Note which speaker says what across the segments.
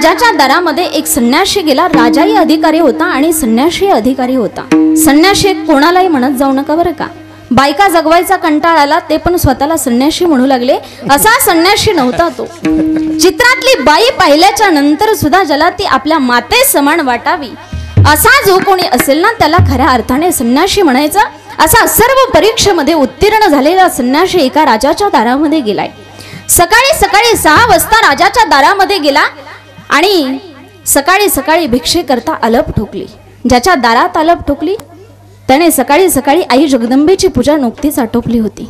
Speaker 1: राजाच्या दारामध्ये एक संन्याशी गेला. राजाही अधिकारी होता आणि संन्याशी अधिकारी होता. संन्याशी कोणालाही म्हणत जाऊ नका बरं का. बायका जगवायचा कंटाळा आला ते पण स्वतःला संन्याशी म्हणू लागले. असा संन्याशी नव्हता तो. चित्रातली बाई पाहिल्याच्या नंतर सुद्धा ज्याला ती आपल्या माते समान वाटावी असा जो कोणी असेल ना त्याला खऱ्या अर्थाने संन्याशी म्हणायचं. असा सर्व परीक्षेमध्ये उत्तीर्ण झालेला संन्याशी एका राजाच्या दारामध्ये गेलाय. सकाळी सकाळी 6 वाजता राजाच्या दारामध्ये गेला आणि सकाळी सकाळी भिक्षे करता अलप ठोकली. ज्याच्या दारात अलप ठोकली त्याने सकाळी सकाळी आई जगदंबेची पूजा नुकतीच आटोपली होती.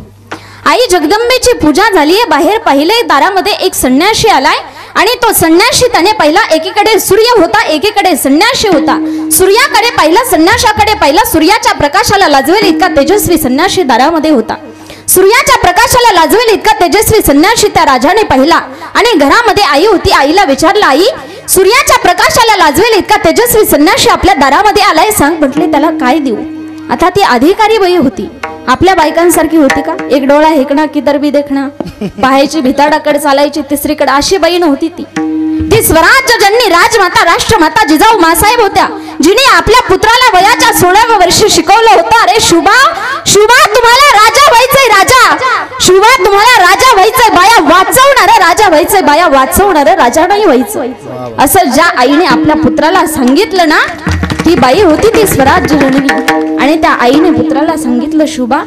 Speaker 1: आई जगदंबेची पूजा झालीये. बाहेर पाहिले दारामध्ये एक संन्याशी आलाय आणि तो संन्याशी त्याने पहिला एकीकडे सूर्य होता एकीकडे संन्याशी होता. सूर्याकडे पाहिला संन्याशाकडे पाहिला. सूर्याच्या प्रकाशाला लाजवेल इतका तेजस्वी संन्याशी दारामध्ये होता. सूर्याच्या प्रकाशाला लाजवेल इतका तेजस्वी संन्याशी त्या राजाने पाहिला आणि घरामध्ये आई होती. आईला विचारलं, आई सूर्याच्या प्रकाशाला लाजवेल इतका तेजस्वी संन्याशी आपल्या दारामध्ये आलाय, सांग म्हटले त्याला काय देऊ. आता ती अधिकारी बाई होती. आपल्या बायकांसारखी होती का? एक डोळा हेकणा किधर भी देखणा, पाहायची भिताडाकडे चालायची तिसरीकडे, अशी बाई नव्हती ती. ती स्वराज्य जननी राजमाता राष्ट्रमाता जिजाऊ मासाहेब होत्या, जिने आपल्या पुत्राला वयाच्या 16व्या वर्षी शिकवलं होतं. अरे शुभा शुभा तुम्हाला राजा व्हायचंय, राजा शुभा तुम्हाला राजा व्हायचंय, बाया वाचवणार राजा व्हायचंय, बाया वाचवणार राजा नाही व्हायचं. असं ज्या आईने आपल्या पुत्राला सांगितलं ना ती बाई होती ती स्वराज्य जननी. आणि त्या आईने पुत्राला सांगितलं, शुभा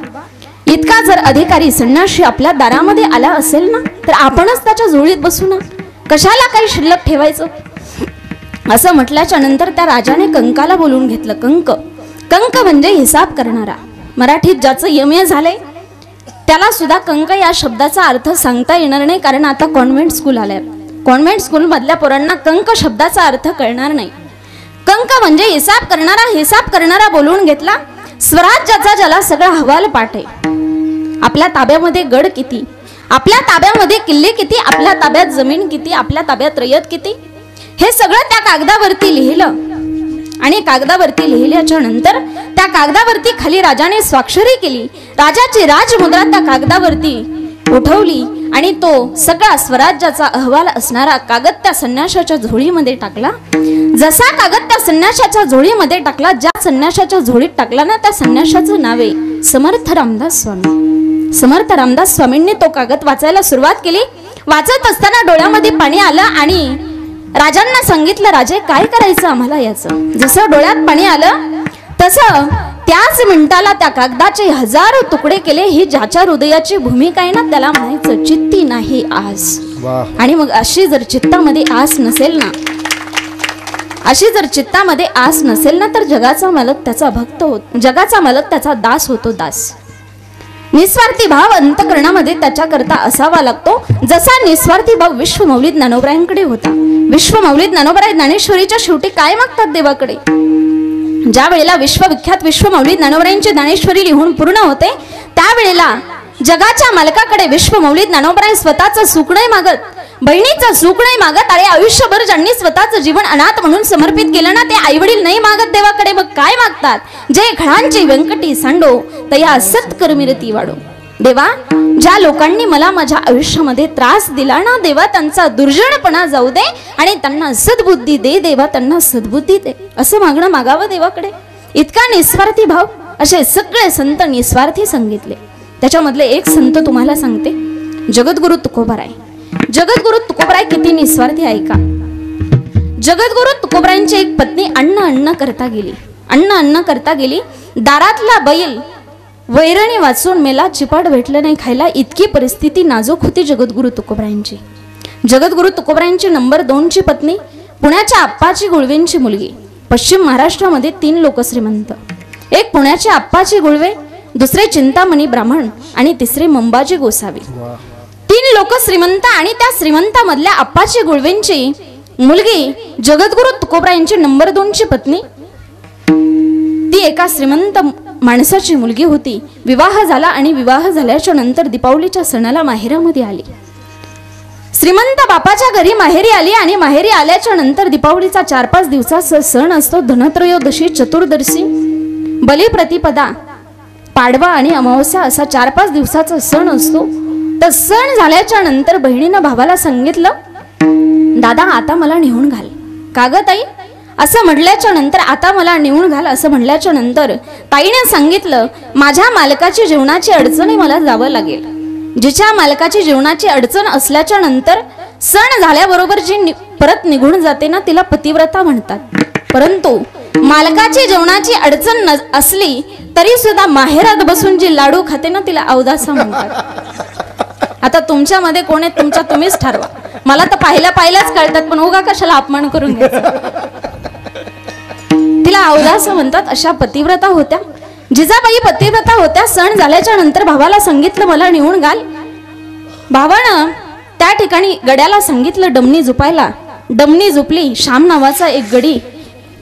Speaker 1: इतका जर अधिकारी संन्याशी आपल्या दारामध्ये आला असेल ना तर आपणच त्याच्या झोळीत बसू ना, कशाला काही शिल्लक ठेवायचं. असं म्हटल्याच्या नंतर त्या राजाने कंकाला बोलून घेतलं. कंक कंक म्हणजे हिसाब करणारा. मराठीत ज्याचं एम.ए. झालंय त्याला सुद्धा कंक या शब्दाचा अर्थ सांगता येणार नाही, कारण आता कॉन्व्हेंट स्कूल आल्या. कॉन्व्हेंट स्कूल मधल्या पोरांना कंक शब्दाचा अर्थ कळणार नाही. कंक म्हणजे हिसाब करणारा. हिसाब करणारा बोलून घेतला. स्वराज्याचा ज्याला सगळा हवाल पाठ आहे. आपल्या ताब्यामध्ये गड किती, आपल्या ताब्यामध्ये किल्ले किती, आपल्या ताब्यात जमीन किती, आपल्या ताब्यात रयत किती, हे सगळं त्या कागदावरती लिहिलं. आणि कागदावरती लिहिल्याच्या नंतर त्या कागदावरती खाली राजाने स्वाक्षरी केली. राजाची राजमुद्रा त्या कागदावरती उठवली आणि तो सगळा स्वराज्याचा अहवाल असणारा कागद त्या संन्याशाच्या झोळीमध्ये टाकला. जसा कागद त्या संन्याशाच्या झोळीमध्ये टाकला, ज्या संन्याशाच्या झोळीत टाकला ना त्या संन्याशाचं नाव आहे समर्थ रामदास स्वामी. समर्थ रामदास स्वामींनी तो कागद वाचायला सुरुवात केली. वाचत असताना डोळ्यामध्ये पाणी आलं आणि राजांना सांगितलं, राजे काय करायचं आम्हाला याचं. जसं डोळ्यात पाणी आलं तसं त्याच मिनिटाला त्या कागदाचे 1000 तुकडे केले. ही ज्याच्या हृदयाची भूमिका आहे ना त्याला म्हणायचं चित्ती नाही आस. आणि मग अशी जर चित्तामध्ये आस नसेल ना, अशी जर चित्तामध्ये आस नसेल ना तर जगाचा मालक त्याचा भक्त होतो, जगाचा मालक त्याचा दास होतो, दास. निस्वार्थी भाव अंतकरणामध्ये त्याच्याकरता असावा लागतो, जसा निस्वार्थी भाव विश्वमौलीत ज्ञानोबरायांकडे होता. विश्वमौलीत ज्ञानोबराय ज्ञानेश्वरीच्या शेवटी काय मागतात देवाकडे. ज्या वेळेला विश्वविख्यात विश्वमौली ज्ञानोबरायांची ज्ञानेश्वरी लिहून पूर्ण होते त्यावेळेला जगाच्या मालकाकडे विश्वमौली ज्ञानोबराय स्वतःचं सुख नाही मागत, बहिणीचं सुख नाही मागत. अरे आयुष्यभर ज्यांनी स्वतःचं जीवन अनाथ म्हणून समर्पित केलं ना ते आई वडील नाही मागत देवाकडे. मग काय मागतात, जे घडांची व्यंकटी सांडो तया सत्कर्मिरती वाढो. देवा ज्या लोकांनी मला माझ्या आयुष्यामध्ये त्रास दिला ना देवा त्यांचा दुर्जनपणा जाऊ दे आणि त्यांना सद्बुद्धी दे देवा, त्यांना सद्बुद्धी दे. असं मागणं मागावं देवाकडे. इतका निस्वार्थी भाव असे सगळे संत निस्वार्थी सांगितले. त्याच्यामधले एक संत तुम्हाला सांगते, जगद्गुरु तुकोबाराय. जगद्गुरु तुकोबाराय किती निस्वार्थी ऐका. जगद्गुरु तुकोबारायांची एक पत्नी अन्न करता गेली. अन्न करता गेली. दारातला बैल वैरणी वाचून मेला, चिपाड भेटलं नाही खायला, इतकी परिस्थिती नाजूक होती जगद्गुरु तुकोबारायांची. जगद्गुरु तुकोबारायांची नंबर 2ची पत्नी पुण्याच्या आप्पाची गुळवेंची मुलगी. पश्चिम महाराष्ट्रामध्ये 3 लोक श्रीमंत. एक पुण्याचे आप्पाची गुळवे, दुसरे चिंतामणी ब्राह्मण आणि तिसरे मंबाजी गोसावी. 3 लोक श्रीमंत आणि त्या श्रीमंतामधल्या आप्पाची गुळवेंची मुलगी जगद्गुरु तुकोबारायांची नंबर 2ची पत्नी. ती एका श्रीमंत माणसाची मुलगी होती. विवाह झाला आणि विवाह झाल्याच्या नंतर दीपावलीच्या सणाला माहेरामध्ये आली. श्रीमंत बापाच्या घरी माहेरी आली आणि माहेरी आल्याच्या नंतर दीपावलीचा 4-5 दिवसाचा सण असतो. धनत्रयोदशी, चतुर्दशी, बलिप्रतिपदा, पाडवा आणि अमावस्या असा 4-5 दिवसाचा सण असतो. तर सण झाल्याच्या नंतर बहिणीनं भावाला सांगितलं दादा आता मला नेऊन घाल. का ग ताई असं म्हटल्याच्या नंतर आता मला नेऊन घाल असं म्हटल्याच्या नंतर ताईने सांगितलं, माझ्या मालकाची जीवनाची अडचणी मला जावं लागेल. जिच्या मालकाची जीवनाची अडचण असल्याच्या नंतर सण झाल्याबरोबर जी परत निघून जाते ना तिला पतिव्रता म्हणतात. परंतु मालकाची जीवनाची अडचण असली तरी सुद्धा माहेरात बसून जी लाडू खाते ना तिला अवदासा म्हणतात. आता तुमच्यामध्ये कोण आहे तुमच्या तुम्हीच ठरवा. मला तर पाहिल्याच कळतात पण उगा कशाला अपमान करून घ्यायचा. तिला अवदास म्हणतात. अशा पतिव्रता होत्या. जिजाबाई पतिव्रता होत्या. सण झाल्याच्या नंतर भावाला सांगितलं मला नेऊन घाल. भावानं त्या ठिकाणी गड्याला सांगितलं डमणी झुपायला. डमणी झुपली. श्याम नावाचा एक गडी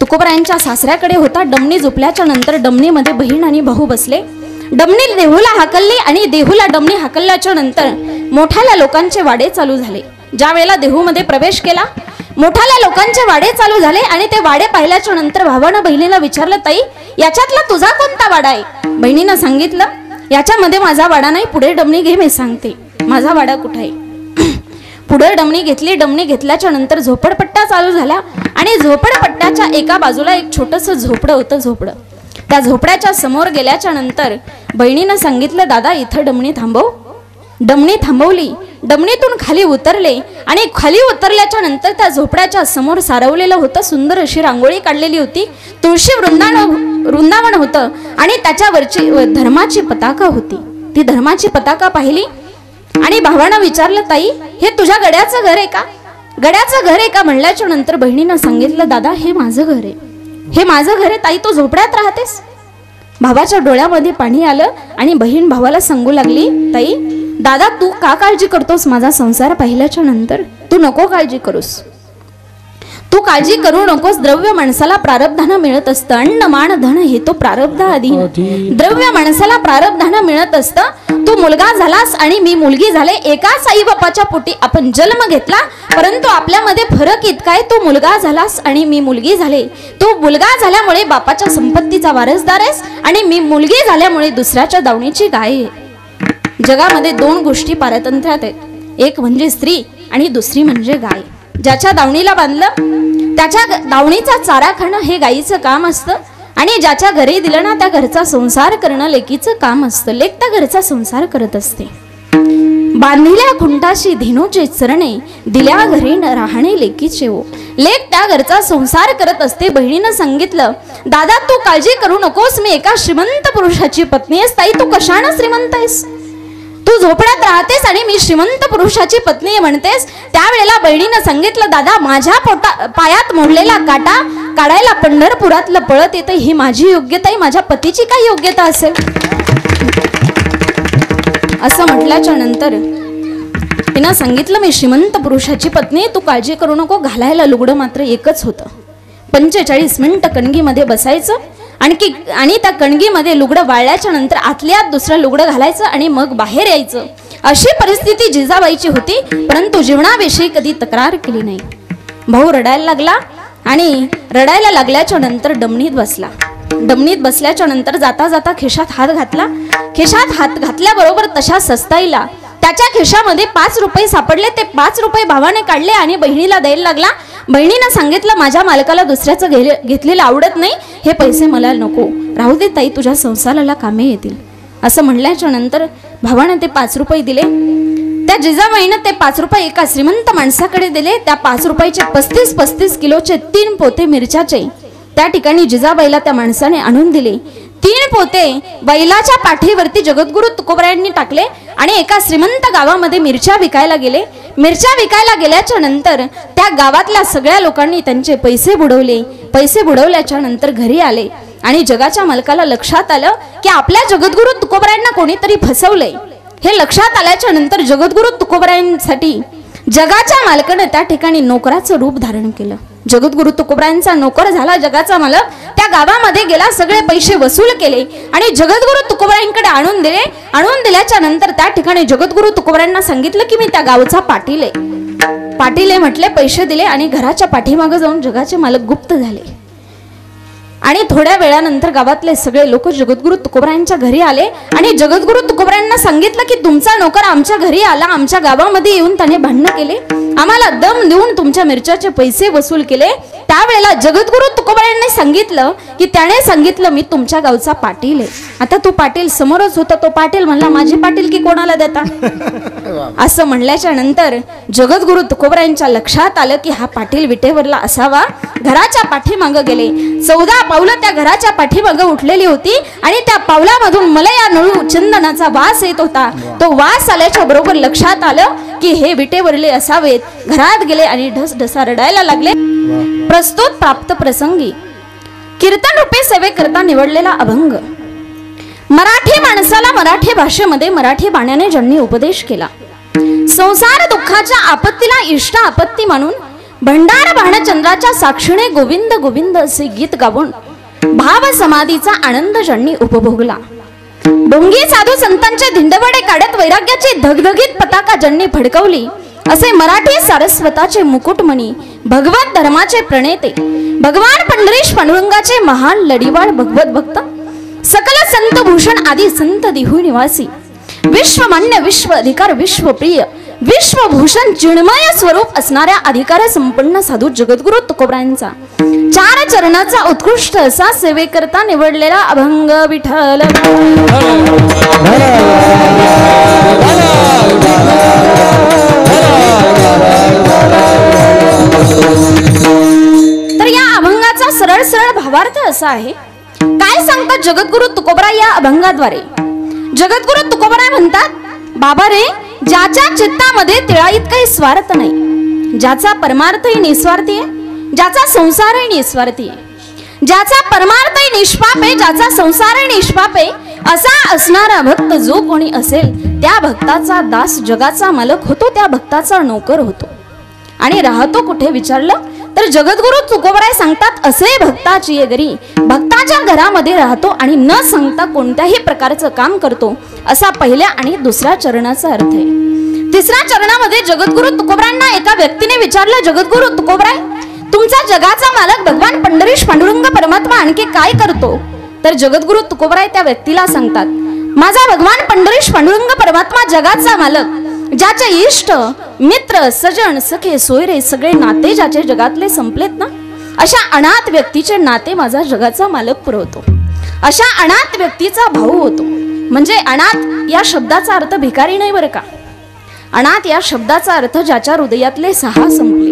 Speaker 1: तुकोबरायांच्या सासऱ्याकडे होता. डमणी झुपल्याच्या नंतर डमणीमध्ये बहीण आणि भाऊ बसले. डमणी देहूला हाकलली आणि देहूला डमणी हाकलल्याच्या नंतर मोठ्याल्या लोकांचे वाडे चालू झाले. ज्या वेळेला देहूमध्ये प्रवेश केला मोठ्याल्या लोकांचे वाडे चालू झाले आणि ते वाडे पाहिल्याच्या नंतर भावानं बहिणीला विचारलं, ताई याच्यातला तुझा कोणता वाडा आहे? बहिणीनं सांगितलं, याच्यामध्ये माझा वाडा नाही, पुढे डमणी घे मी सांगते माझा वाडा कुठे आहे. पुढे डमणी घेतली. डमणी घेतल्याच्या नंतर झोपडपट्ट्या चालू झाल्या आणि झोपडपट्ट्याच्या एका बाजूला एक छोटंसं झोपडं होतं. झोपडं त्या झोपड्याच्या समोर गेल्याच्या नंतर बहिणीनं सांगितलं, दादा इथं डमणी थांबव. डमणी थांबवली. डमणीतून खाली उतरले आणि खाली उतरल्याच्या नंतर त्या झोपड्याच्या समोर सारवलेलं होतं. सुंदर अशी रांगोळी काढलेली होती. तुळशी वृंदावन होतं आणि त्याच्यावरची धर्माची पताका होती. ती धर्माची पताका पाहिली आणि भावानं विचारलं, ताई हे तुझ्या गड्याचं घर आहे का? गड्याचं घर आहे का म्हणल्याच्या नंतर बहिणीनं सांगितलं, दादा हे माझं घर आहे. हे माझं घर आहे ताई, तू झोपड्यात राहतेस? भावाच्या डोळ्यामध्ये पाणी आलं आणि बहीण भावाला सांगू लागली, ताई दादा तू का काळजी करतोस माझा संसार पाहिल्याच्या नंतर? तू नको काळजी करूस. तू काळजी करू नकोस. द्रव्य माणसाला प्रारब्धानं मिळत असतं. अन्न मान धन हे तो प्रारब्ध आधी. द्रव्य माणसाला प्रारब्धानं मिळत असतं. तू मुलगा झालास आणि मी मुलगी झाले. एकाच आई बापाच्या पोटी आपण जन्म घेतला परंतु आपल्यामध्ये फरक इतका आहे, तू मुलगा झालास आणि मी मुलगी झाले. तू मुलगा झाल्यामुळे बापाच्या संपत्तीचा वारसदार आहेस आणि मी मुलगी झाल्यामुळे दुसऱ्याच्या दावणीची गाय आहे. जगामध्ये दोन गोष्टी पारतंत्र्यात आहेत. एक म्हणजे स्त्री आणि दुसरी म्हणजे गाय. ज्याच्या दावणीला बांधलं त्याच्या दावणीचा चारा खाणं हे गायीचं काम असतं आणि ज्याच्या घरी दिलं ना त्या घरचा संसार करणं लेकीचं काम असतं. लेक त्या घरचा संसार करत असते. बांधिल्या खुंटाशी धेनूचे चरणे दिल्या घरी न राहणे लेकीचे ओ. लेक त्या घरचा संसार करत असते. बहिणीनं सांगितलं, दादा तू काळजी करू नकोस, मी एका श्रीमंत पुरुषाची पत्नी आहेस. ताई तू कशानं श्रीमंत आहेस? तू झोपड्यात राहतेस आणि मी श्रीमंत पुरुषाची पत्नी म्हणतेस. त्यावेळेला बहिणीनं सांगितलं, दादा माझ्या पायात मोडलेला काटा काढायला पंढरपुरातलं पळत येतं, ही माझी योग्यता आहे, माझ्या पतीची काय योग्यता असेल? असं म्हटल्याच्या नंतर तिनं सांगितलं, मी श्रीमंत पुरुषाची पत्नी, तू काळजी करू नको. घालायला लुगडं मात्र एकच होतं. 45 मिनिटं कणगीमध्ये बसायचं आणि त्या कणगीमध्ये लुगडं वाळल्याच्या नंतर आतल्यात दुसरं लुगडं घालायचं आणि मग बाहेर यायचं. अशी परिस्थिती जिजाबाईची होती. परंतु जीवनाविषयी कधी तक्रार केली नाही. भाऊ रडायला लागला आणि रडायला लागल्याच्या नंतर डमणीत बसला. डमणीत बसल्याच्या नंतर जाता जाता खिशात हात घातला. खिशात हात घातल्याबरोबर तशा सस्ताईला त्याच्या खिशामध्ये 5 रुपये सापडले. ते 5 रुपये भावाने काढले आणि बहिणीला द्यायला लागला. बहिणीनं सांगितलं, माझ्या मालकाला दुसऱ्याचं घेतलेलं आवडत नाही, हे पैसे मला नको, राहू दे ताई तुझ्या संसाराला कामे येतील. असं म्हणल्याच्या नंतर भावानं ते 5 रुपये दिले. त्या जिजाबाईनं ते 5 रुपये एका श्रीमंत माणसाकडे दिले. त्या 5 रुपयाचे 35 किलोचे 3 पोते मिरच्याचे त्या ठिकाणी जिजाबाईला त्या माणसाने आणून दिले. 3 पोते बैलाच्या पाठीवरती जगद्गुरु तुकोबरायांनी टाकले आणि एका श्रीमंत गावामध्ये मिरच्या विकायला गेले. मिरच्या विकायला गेल्याच्या नंतर त्या गावातल्या सगळ्या लोकांनी त्यांचे पैसे बुडवले. पैसे बुडवल्याच्या नंतर घरी आले आणि जगाच्या मालकाला लक्षात आलं की आपल्या जगद्गुरु तुकोबरायांना कोणीतरी फसवलंय. हे लक्षात आल्याच्या नंतर जगद्गुरु तुकोबरायांसाठी जगाच्या मालकाने त्या ठिकाणी नोकराचं रूप धारण केलं. जगद्गुरु तुकोबरायांचा नोकर झाला जगाचा मालक. त्या गावामध्ये गेला, सगळे पैसे वसूल केले आणि जगद्गुरु तुकोबरायांकडे आणून दिले. आणून दिल्याच्या नंतर त्या ठिकाणी जगद्गुरु तुकोबरायांना सांगितलं की मी त्या गावचा पाटील आहे. पाटील आहे म्हटले, पैसे दिले आणि घराच्या पाठीमागे जाऊन जगाचे मालक गुप्त झाले. आणि थोड्या वेळानंतर गावातले सगळे लोक जगद्गुरु तुकोबरायांच्या घरी आले आणि जगद्गुरु तुकोबरायांना सांगितलं की तुमचा नोकर आमच्या घरी आला, आमच्या गावामध्ये येऊन त्याने भांडणं केले, आम्हाला दम देऊन तुमच्या मिरच्याचे पैसे वसूल केले. त्यावेळेला जगद्गुरु तुकोबरायांनी सांगितलं की त्याने सांगितलं मी तुमच्या गावचा पाटील आहे. आता तो पाटील समोरच होता, तो पाटील म्हणला माझी पाटील की कोणाला देता. असं म्हणल्याच्या नंतर जगद्गुरु तुकोबरायांच्या लक्षात आलं की हा पाटील विटेवरला असावा. घराच्या पाठीमागं गेले. 14 पावलं त्या घराच्या पाठीमागं उठलेली होती आणि त्या पावलामधून मलया नळू चंदनाचा वास येत होता. तो वास आल्याच्या बरोबर लक्षात आलं की हे विटेवरले असावेत. घरात गेले आणि ढसढसा रडायला लागले. प्रस्तुत प्राप्त प्रसंगी कीर्तन रूपे सेवेकरता निवडलेला अभंग. मराठी माणसाला मराठी भाषेमध्ये मराठी बाण्याने ज्यांनी उपदेश केला, संसार दुःखाच्या आपत्तीला इष्ट आपत्ती मानून भंडार भानचंद्राच्या साक्षीने गोविंद गोविंद असे गीत गाऊन भाव समाधीचा आनंद ज्यांनी उपभोगला, डोंगी साधू संतांचे धिंडवडे काढत वैराग्याची धगधगीत पताका ज्यांनी फडकवली, असे मराठी सारस्वताचे मुकुटमणी भगवत धर्माचे प्रणेते भगवान पंढरीश पांडुरंगाचे महान लढीवाळ भगवत भक्त सकल संत भूषण आदी संत देहू निवासी विश्वमान्य विश्व अधिकार विश्वप्रिय विश्वभूषण चिन्मय स्वरूप असणाऱ्या अधिकार संपन्न साधू जगद्गुरु तुकोबरायांचा 4 चरणाचा उत्कृष्ट असा सेवेकरता निवडलेला अभंग विठ्ठल. तर या अभंगाचा सरळ सरळ भावार्थ असा आहे. काय सांगतात जगद्गुरु तुकोबरा या अभंगाद्वारे? जगद्गुरु तुकोबरा म्हणतात, बाबा रे, ज्याच्या चित्तामध्ये तिळाईत काही स्वार्थ नाही, ज्याचा परमार्थही निस्वार्थी आहे, ज्याचा संसारही निस्वार्थी आहे, ज्याचा परमार्थही निष्पाप आहे, ज्याचा संसारही निष्पाप आहे, असा असणारा भक्त जो कोणी असेल त्या भक्ताचा दास जगाचा मालक होतो, त्या भक्ताचा नोकर होतो. आणि राहतो कुठे विचारलं तर जगद्गुरु तुकोबराय सांगतात, असे भक्ताची घरी भक्ताच्या घरामध्ये राहतो आणि न सांगता कोणत्याही प्रकारचं काम करतो, असा पहिल्या आणि दुसऱ्या चरणाचा अर्थ आहे. तिसऱ्या चरणामध्ये जगद्गुरु तुकोबरायांना एका व्यक्तीने विचारलं, जगद्गुरु तुकोबराय, तुमचा जगाचा मालक भगवान पंढरीश पांडुरंग परमात्मा आणखी काय करतो? तर जगद्गुरु तुकोबराय त्या व्यक्तीला सांगतात, माझा भगवान पंढरीश पांडुरंग परमात्मा जगाचा मालक, ज्याचे इष्ट मित्र सजन सखे सोयरे सगळे नाते ज्याचे जगातले संपलेत ना, अशा अनाथ व्यक्तीचे नाते माझा जगाचा मालक पुरवतो, अशा अनाथ व्यक्तीचा भाऊ होतो. म्हणजे अनाथ या शब्दाचा अर्थ भिकारी नाही बरं का. अनाथ या शब्दाचा अर्थ ज्याच्या हृदयातले 6 संपले,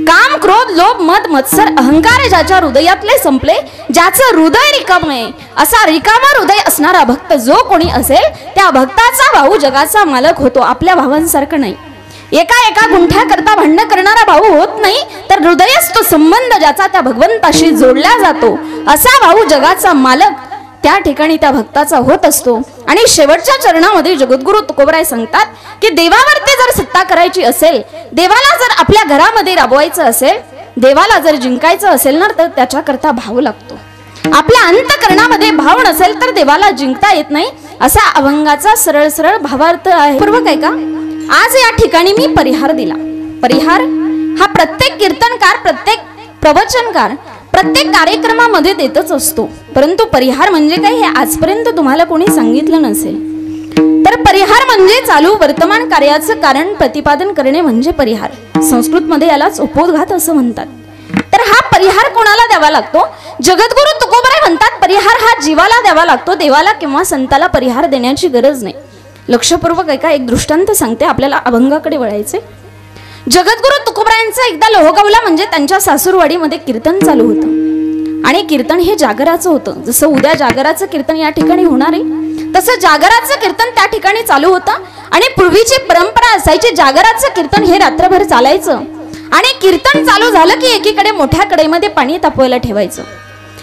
Speaker 1: काम क्रोध लोभ मद मत्सर अहंकार ज्याच्या हृदयातले संपले, ज्याचं हृदय रिकाम आहे, असा रिकामा हृदय असणारा भक्त जो कोणी असेल त्या भक्ताचा भाऊ जगाचा मालक होतो. आपल्या भावांसारखं नाही, एका गुंठ्या करता भांडण करणारा भाऊ होत नाही, तर हृदयच तो संबंध ज्याचा त्या भगवंताशी जोडला जातो, असा भाऊ जगाचा मालक त्या ठिकाणी त्या भक्ताचा होत असतो. आणि शेवटच्या चरणामध्ये जगद्गुरु तुकोबराय सांगतात की देवावरती जर सत्ता करायची असेल, देवाला जर आपल्या घरामध्ये राबवायचं असेल, देवाला जर जिंकायचं असेल ना, तर त्याच्याकरता भाव लागतो. आपल्या अंतकरणामध्ये भाव नसेल तर देवाला जिंकता येत नाही, असा अभंगाचा सरळ सरळ भावार्थ आहे. पूर्वक आहे का? आज या ठिकाणी मी परिहार दिला. परिहार हा प्रत्येक कीर्तनकार, प्रत्येक प्रवचनकार प्रत्येक कार्यक्रमामध्ये देतच असतो, परंतु परिहार म्हणजे काय हे आजपर्यंत तुम्हाला कोणी सांगितलं नसेल. तर परिहार म्हणजे चालू वर्तमान कार्याचं कारण प्रतिपादन करणे म्हणजे परिहार. संस्कृतमध्ये यालाच उपोद्घात असं म्हणतात. तर हा परिहार कोणाला द्यावा लागतो? जगद्गुरु तुकोबराय म्हणतात, परिहार हा जीवाला द्यावा लागतो, देवाला किंवा संताला परिहार देण्याची गरज नाही. लक्षपूर्वक ऐका, एक दृष्टांत सांगते, आपल्याला अभंगाकडे वळायचे. जगद्गुरु तुकोबरायांचं एकदा लोहगावला म्हणजे त्यांच्या सासूरवाडीमध्ये कीर्तन चालू होतं आणि कीर्तन हे जागराचं होतं. जसं उद्या जागराचं कीर्तन या ठिकाणी होणार आहे, तसं जागराचं कीर्तन त्या ठिकाणी चालू होतं. आणि पूर्वीची परंपरा असायची, जागराचं कीर्तन हे रात्रभर चालायचं आणि कीर्तन चालू झालं की एकीकडे मोठ्या कढईमध्ये पाणी तापवायला ठेवायचं.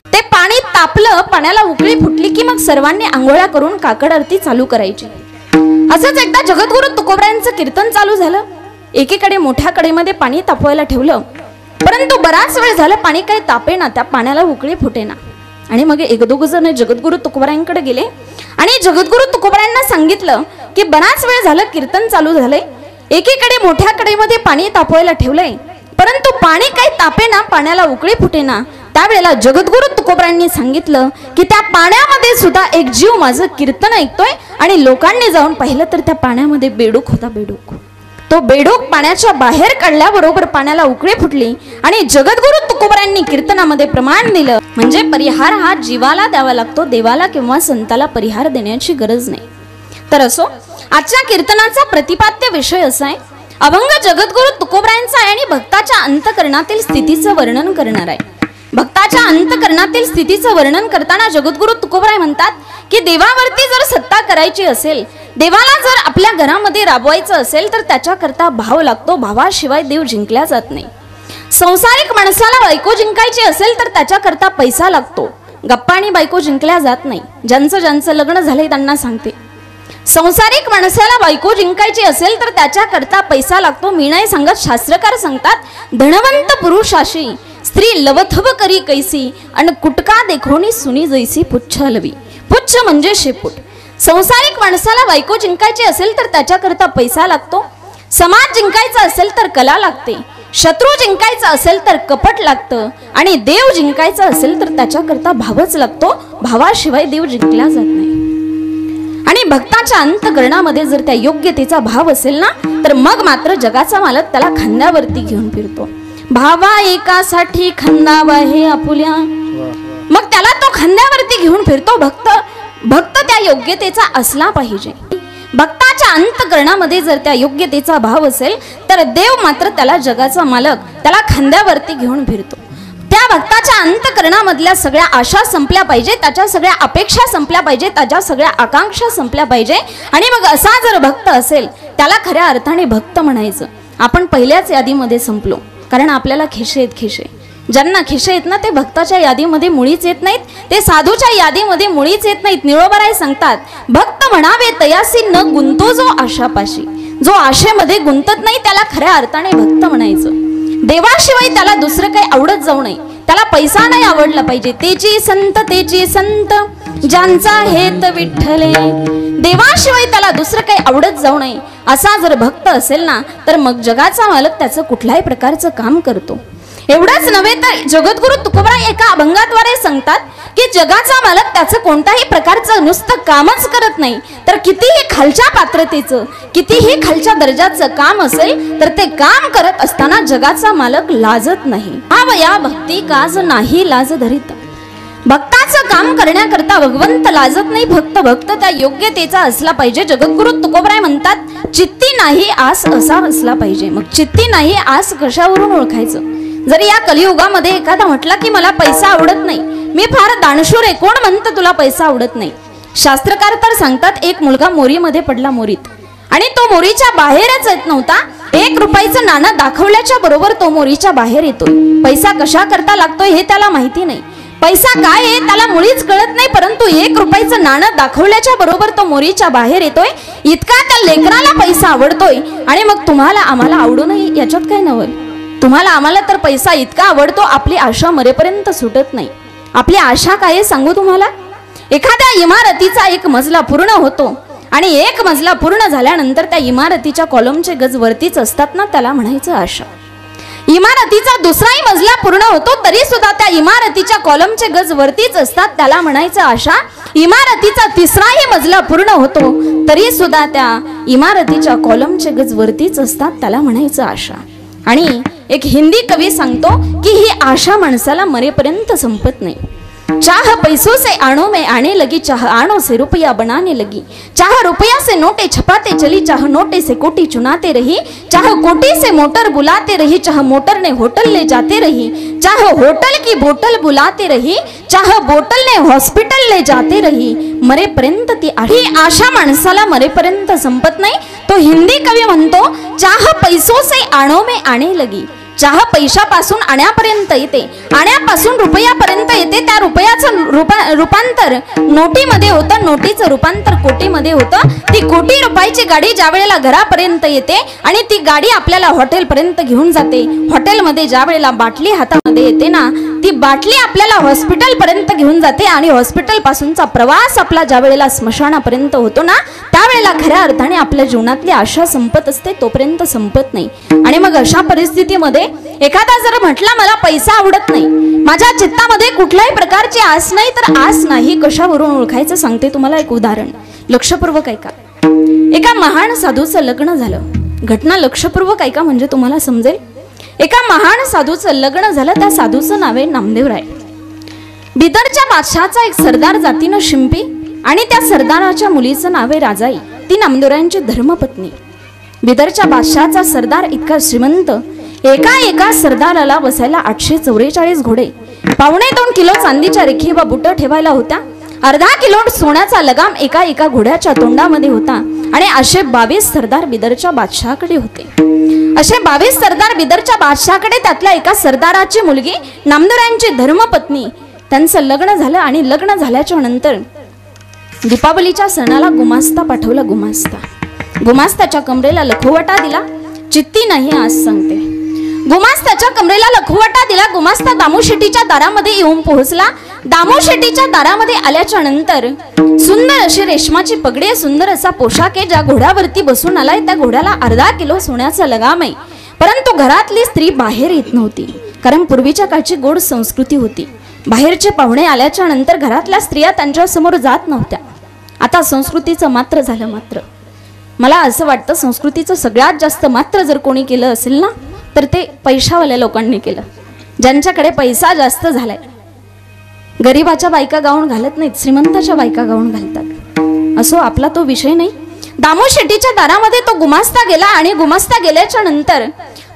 Speaker 1: ते पाणी तापलं, पाण्याला उकळी फुटली की मग सर्वांनी आंघोळ्या करून काकड आरती चालू करायची. असंच एकदा जगद्गुरु तुकोबरायांचं कीर्तन चालू झालं. एकीकडे मोठ्या कढईमध्ये पाणी तापवायला ठेवलं, परंतु बराच वेळ झालं पाणी काही तापेना, त्या पाण्याला उकळी फुटेना. आणि मग 1-2 जण जगद्गुरु तुकोबरायांकडे गेले आणि जगद्गुरु तुकोबरायांना सांगितलं की बराच वेळ झालं कीर्तन चालू झालंय, एकीकडे मोठ्या कढईमध्ये पाणी तापवायला ठेवलंय, परंतु पाणी काही तापेना, पाण्याला उकळी फुटेना, त्यावेळेला जगद्गुरु तुकोबरायांनी सांगितलं की त्या पाण्यामध्ये सुद्धा एक जीव माझं कीर्तन ऐकतोय आणि लोकांनी जाऊन पाहिलं तर त्या पाण्यामध्ये बेडूक होता. बेडूक, तो बेडूक पाण्याच्या बाहेर काढल्याबरोबर पाण्याला उकळी फुटली आणि जगद्गुरु तुकोबरायांनी कीर्तनामध्ये प्रमाण दिलं म्हणजे परिहार हा जीवाला द्यावा लागतो, देवाला किंवा संताला परिहार देण्याची गरज नाही. तर असो, आजच्या कीर्तनाचा प्रतिपाद्य विषय असा आहे, अभंग जगद्गुरु तुकोबरायांचा आहे आणि भक्ताच्या अंतकरणातील स्थितीचं वर्णन करणार आहे. भक्ताच्या अंतकरणातील स्थितीचं वर्णन करताना जगद्गुरु तुकोबराय म्हणतात की देवावरती जर सत्ता करायची असेल, देवाला जर आपल्या घरामध्ये राबवायचं असेल तर त्याच्याकरता भाव लागतो, भावाशिवाय देव जिंकला जात नाही. संसारिक माणसाला बायको जिंकायची असेल तर त्याच्याकरता पैसा लागतो, गप्पा आणि बायको जिंकल्या जात नाही. ज्यांचं ज्यांचं लग्न झालंय त्यांना सांगते, संसारिक माणसाला बायको जिंकायची असेल तर त्याच्याकरता पैसा लागतो. मी नाही सांगत, शास्त्रकार सांगतात, धनवंत पुरुषाशी स्त्री लवथव करी कैसी आणि कुटका देखोनी सुनी जैसी पुच्छ हलवी. पुच्छ म्हणजे शेपूट. संसारिक माणसाला बायको जिंकायची असेल तर त्याच्याकरता पैसा लागतो, समाज जिंकायचा असेल तर कला लागते, शत्रू जिंकायचा असेल तर कपट लागतं आणि देव जिंकायचा असेल तर त्याच्याकरता भावच लागतो, भावाशिवाय देव जिंकला जात नाही. आणि भक्ताच्या अंतकरणामध्ये जर त्या योग्यतेचा भाव असेल ना तर मग मात्र जगाचा मालक त्याला खांद्यावरती घेऊन फिरतो. भावा एकासाठी खांदावा हे आपुल्या, मग त्याला तो खांद्यावरती घेऊन फिरतो. भक्त त्या योग्यतेचा असला पाहिजे. भक्ताच्या अंतकरणामध्ये जर त्या योग्यतेचा भाव असेल तर देव मात्र त्याला जगाचा मालक त्याला खांद्यावरती घेऊन फिरतो. त्या भक्ताच्या अंतकरणामधल्या सगळ्या आशा संपल्या पाहिजे, त्याच्या सगळ्या अपेक्षा संपल्या पाहिजे, त्याच्या सगळ्या आकांक्षा संपल्या पाहिजे. आणि मग असा जर भक्त असेल त्याला खऱ्या अर्थाने भक्त म्हणायचं. आपण पहिल्याच यादीमध्ये संपलो, कारण आपल्याला खिशे आहेत. खिशे ज्यांना खिशे आहेत ना ते भक्ताच्या यादीमध्ये मुळीच येत नाहीत, ते साधूच्या यादीमध्ये मुळीच येत नाहीत. निळोबाराय सांगतात, भक्त म्हणावे तयासी न गुंतो जो आशापाशी. जो आशेमध्ये गुंतत नाही त्याला खऱ्या अर्थाने भक्त म्हणायचं. देवाशिवाय त्याला दुसरं काही आवडत जाऊ नये, त्याला पैसा नाही आवडला पाहिजे. तेची संत ज्यांचा हेत विठ्ठले. देवाशिवाय त्याला दुसरं काही आवडत जाऊ नये असा जर भक्त असेल ना तर मग जगाचा मालक त्याचं कुठल्याही प्रकारचं काम करतो. एवढंच नव्हे तर जगद्गुरु तुकोबराय एका अभंगाद्वारे सांगतात की जगाचा मालक त्याचं कोणत्याही प्रकारचं नुसतं कामच करत नाही, तर कितीही खालच्या पात्रतेचं, कितीही खालच्या दर्जाचं काम असेल तर ते काम करत असताना जगाचा मालक लाजत नाही. या भक्ती काज नाही लाज धरित. भक्ताचं काम करण्याकरता भगवंत लाजत नाही. भक्त त्या योग्यतेचा असला पाहिजे. जगद्गुरु तुकोबराय म्हणतात, चित्ती नाही आस असा असला पाहिजे. मग चित्ती नाही आस कशावरून ओळखायचं? जरी या कलियुगामध्ये एखादा म्हटला की मला पैसा आवडत नाही, मी फार दानशूर आहे, कोण म्हणतं तुला पैसा आवडत नाही? शास्त्रकार तर सांगतात, एक मुलगा मोरीमध्ये पडला, मोरीत, आणि तो मोरीच्या बाहेरच येत नव्हता. 1 रुपयाचं नाणं दाखवल्याच्या बरोबर तो मोरीच्या बाहेर येतोय. पैसा कशा करता लागतोय हे त्याला माहिती नाही, पैसा काय आहे त्याला मुळीच कळत नाही, परंतु 1 रुपयाचं नाणं दाखवल्याच्या बरोबर तो मोरीच्या बाहेर येतोय. इतका त्या लेकराला पैसा आवडतोय आणि मग तुम्हाला आम्हाला आवडू नये याच्यात काय नवल? तुम्हाला आम्हाला तर पैसा इतका आवडतो, आपली आशा मरेपर्यंत सुटत नाही. आपली आशा काय सांगू तुम्हाला? एखाद्या इमारतीचा 1 मजला पूर्ण होतो आणि 1 मजला पूर्ण झाल्यानंतर त्या इमारतीच्या कॉलमचे गज वरतीच असतात ना, त्याला म्हणायचं आशा. इमारतीचा दुसराही मजला पूर्ण होतो तरी सुद्धा त्या इमारतीच्या कॉलमचे गज वरतीच असतात, त्याला म्हणायचं आशा. इमारतीचा 3राही मजला पूर्ण होतो तरी सुद्धा त्या इमारतीच्या कॉलमचे गज वरतीच असतात, त्याला म्हणायचं आशा. आणि एक हिंदी कवी सांगतो की ही आशा माणसाला मरेपर्यंत संपत नाही. चाह पैसों से आणो में आने लगी, चाह आणो से रुपया बनाने लगी, चाह रुपया से नोटे छपाते चली, चाह नोटे से कोटी चुनाते रही, चाह कोटी से मोटर बुलाते रही, चाह मोटर ने होटल ले जाते रही, चाह होटल की बोतल बुलाते रही, चाह बोतल ने हॉस्पिटल ले जाते रही. मरेपर्यंत ती आशा माणसाला मरेपर्यंत संपत नाही. तो हिंदी कवी म्हणतो, चाह पैसों से आणो में आने लगी. चाह पैशापासून आण्यापर्यंत येते, आण्यापासून रुपयापर्यंत येते. त्या रुपयाचं रूपांतर नोटीमध्ये होतं, नोटीचं रूपांतर कोटीमध्ये होतं. ती कोटी रुपयाची गाडी ज्या वेळेला घरापर्यंत येते आणि ती गाडी आपल्याला हॉटेलपर्यंत घेऊन जाते. हॉटेलमध्ये ज्या वेळेला बाटली हातामध्ये येते ना, ती बाटली आपल्याला हॉस्पिटल पर्यंत घेऊन जाते आणि हॉस्पिटल पासूनचा प्रवास आपला ज्या वेळेला स्मशानापर्यंत होतो ना, त्या ज्या वेळेला खऱ्या अर्थाने आपल्या जीवनातली आशा संपत असते तोपर्यंत संपत नाही. आणि मग अशा परिस्थितीमध्ये एखादा जर म्हटला मला पैसा आवडत नाही, माझ्या चित्तामध्ये कुठल्याही प्रकारची आस नाही, तर आस नाही कशावरून ओळखायचं सांगते तुम्हाला एक उदाहरण. लक्षपूर्वक ऐका. एका महान साधूचं लग्न झालं. घटना लक्षपूर्वक ऐका म्हणजे तुम्हाला समजेल. एका महान साधूचं लग्न झालं. त्या साधूचं नाव आहे नामदेवराय. बिदरच्या बादशहाचा एक सरदार जातीनं शिंपी आणि त्या सरदाराच्या मुलीचं नाव आहे राजाई. ती नामदेवरायांची धर्मपत्नी. बिदरच्या बादशहाचा सरदार इतका श्रीमंत, एका सरदाराला बसायला 844 घोडे, 2.25 किलो चांदीच्या रेखी व बुट ठेवायला होत्या, अर्धा किलो सोन्याचा लगाम एका घोड्याच्या तोंडामध्ये होता. आणि असे 22 सरदार बिदरच्या बादशहाकडे होते. असे 22 सरदार बिदरच्या बादशहाकडे. त्यातल्या एका सरदाराची मुलगी नामदेवरायांची धर्मपत्नी. त्यांचं लग्न झालं आणि लग्न झाल्याच्या नंतर दीपावलीच्या सणाला गुमास्ता पाठवला. गुमास्ताच्या कमरेला लखोवटा दिला. चित्ती नाही आज सांगते. गुमास्ताच्या कमरेला लखोवटा दिला. गुमास्ता दामोशेट्टीच्या दारामध्ये येऊन पोहोचला. दामोशेट्टीच्या दारामध्ये आल्याच्या नंतर सुंदर अशी रेशमाची पगडी, सुंदर असा पोशाख आहे. ज्या घोड्यावरती बसून आलाय त्या घोड्याला अर्धा किलो सोन्याचा लगाम आहे. परंतु घरातली स्त्री बाहेर येत नव्हती, कारण पूर्वीच्या काळची गोड संस्कृती होती. बाहेरचे पाहुणे आल्याच्या नंतर घरातल्या स्त्रिया त्यांच्या समोर जात नव्हत्या. आता संस्कृतीचं मात्र झालं. मात्र मला असं वाटतं संस्कृतीचं सगळ्यात जास्त मात्र जर कोणी केलं असेल ना, तर ते पैशावाल्या लोकांनी केलं, ज्यांच्याकडे पैसा जास्त झालाय. गरीबाच्या बायका गाऊन घालत नाहीत, श्रीमंताच्या बायका गाऊन घालतात. असो, आपला तो विषय नाही. दामोशेट्टीच्या दारामध्ये तो गुमास्ता गेला आणि गुमास्ता गेल्याच्या नंतर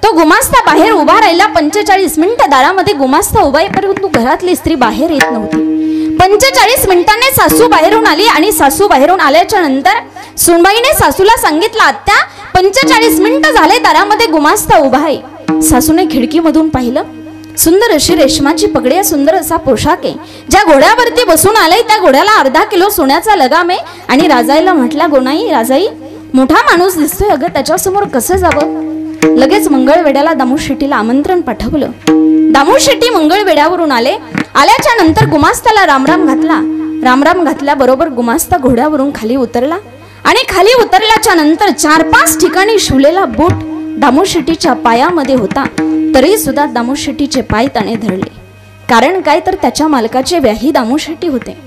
Speaker 1: तो गुमास्ता बाहेर उभा राहिला. 45 मिनिटं दारामध्ये गुमास्ता उभा आहे, परंतु घरातली स्त्री बाहेर येत नव्हती. 45 मिनिटांनी सासू बाहेरून आली आणि सासू बाहेरून आल्याच्या नंतर सुनबाईने सासूला सांगितलं, आत्या 45 मिनिटं झाले दारामध्ये गुमास्ता उभा आहे. सासूने खिडकीमधून पाहिलं. सुंदर अशी रेशमाची पगडी, सुंदर असा पोशाख आहे. ज्या घोड्यावरती बसून आलाय त्या घोड्याला अर्धा किलो सोन्याचा लगाम आहे. आणि राजाईला म्हटला, गोनाई राजाई मोठा माणूस दिसतोय, अगं त्याच्यासमोर कसं जावं. लगेच मंगळवेड्याला दामोशेट्टीला आमंत्रण पाठवलं. दामोशेट्टी मंगळवेड्यावरून आले. आल्याच्या नंतर गुमास्ताला रामराम घातला. रामराम घातल्याबरोबर गुमास्ता घोड्यावरून खाली उतरला आणि खाली उतरल्याच्या नंतर 4-5 ठिकाणी शिवलेला बूट दामोशेट्टीच्या पायामध्ये होता. तरी सुद्धा दामोशेट्टीचे पाय त्याने धरले. कारण काय, तर त्याच्या मालकाचे व्याही दामोशेट्टी होते.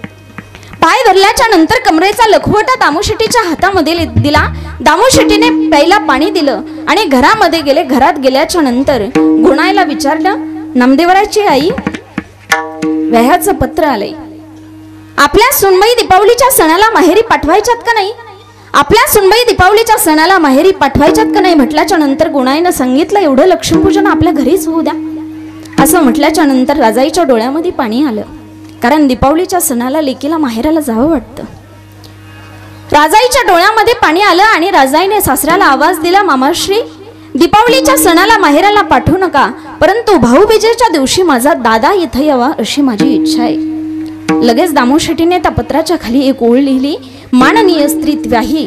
Speaker 1: पाय धरल्याच्या नंतर कमरेचा लखवटा दामोशेट्टीच्या हातामध्ये दिला. दामोशेट्टीने प्यायला पाणी दिलं आणि घरामध्ये गेले. घरात गेल्याच्या नंतर गुणाईला विचारलं, नामदेवराची आई, व्याहाचं पत्र आलंय. आपल्या सुनबाई दीपावलीच्या सणाला माहेरी पाठवायच्यात का नाही? आपल्या सुनबाई दीपावलीच्या सणाला माहेरी पाठवायच्यात का नाही म्हटल्याच्या नंतर गुणाईनं सांगितलं, एवढं लक्ष्मीपूजन आपल्या घरीच होऊ द्या. असं म्हटल्याच्या नंतर राजाईच्या डोळ्यामध्ये पाणी आलं. कारण दीपावलीच्या सणाला लेकीला माहेराला जावं वाटतं. राजाईच्या डोळ्यामध्ये पाणी आलं आणि राजाईने सासऱ्याला आवाज दिला, मामाश्री दीपावलीच्या सणाला माहेराला पाठवू नका, परंतु भाऊबीजेच्या दिवशी माझा दादा इथं यावा अशी माझी इच्छा आहे. लगेच दामोशेट्टीने त्या पत्राच्या खाली एक ओळ लिहिली, माननीय स्त्रीत्व्याही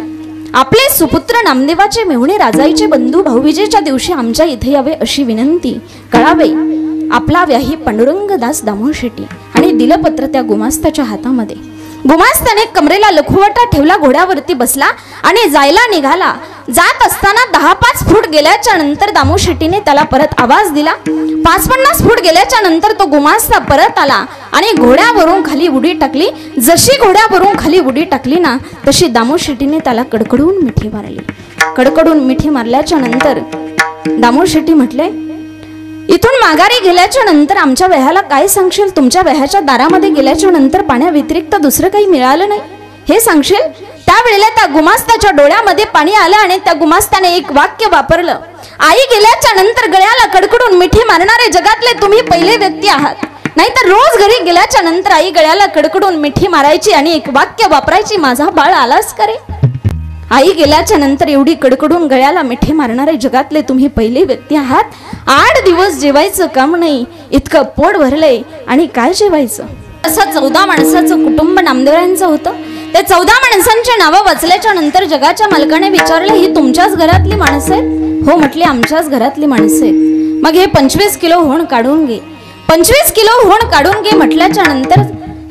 Speaker 1: आपले सुपुत्र नामदेवाचे मेहुणे राजाईचे बंधू भाऊबीजेच्या दिवशी आमच्या इथे यावे अशी विनंती कळावे. आपला व्याही पांडुरंगदास दामोशेट्टी. आणि दिलं पत्र त्या गुमास्ताच्या हातामध्ये. गुमास्ताने कमरेला लखुवटा ठेवला, घोड्यावरती बसला आणि जायला निघाला. जात असताना 10-5 फूट गेल्याच्या नंतर दामोशेट्टीने त्याला परत आवाज दिला. 50 फूट गेल्याच्या नंतर तो गुमास्ता परत आला आणि घोड्यावरून खाली उडी टाकली. जशी घोड्यावरून खाली उडी टाकली ना, तशी दामोशेट्टीने त्याला कडकडून मिठी मारली. कडकडून मिठी मारल्याच्या नंतर दामोशेट्टी म्हटले, इथून माघारी गेल्याच्या नंतर आमच्या व्याहाला काय सांगशील? तुमच्या व्याहाच्या दारामध्ये गेल्याच्या नंतर पाण्या व्यतिरिक्त दुसरं काही मिळालं नाही हे सांगशील? त्यावेळेला त्या गुमास्ताच्या डोळ्यामध्ये पाणी आलं आणि त्या गुमास्ताने एक वाक्य वापरलं, आई गेल्याच्या नंतर गळ्याला कडकडून मिठी मारणारे जगातले तुम्ही पहिले व्यक्ती आहात. नाहीतर रोज घरी गेल्याच्या नंतर आई गळ्याला कडकडून मिठी मारायची आणि एक वाक्य वापरायची, माझा बाळ आलास करे. आई गेल्याच्या नंतर एवढी कडकडून गळ्याला मिठी मारणारे जगातले तुम्ही पहिले व्यक्ती आहात. 8 दिवस जेवायचं काम नाही, इतकं पोट भरलंय आणि काय जेवायचं. असं 14 माणसाचं कुटुंब नामदेवरायांचं होतं. ते 14 माणसांची नावं वाचल्याच्या नंतर जगाच्या मालकाने विचारले, ही तुमच्याच घरातली माणसं आहेत? हो म्हटली, आमच्याच घरातली माणसं आहेत. मग हे 25 किलो होण काढून घे. 25 किलो होण काढून घे म्हटल्याच्या नंतर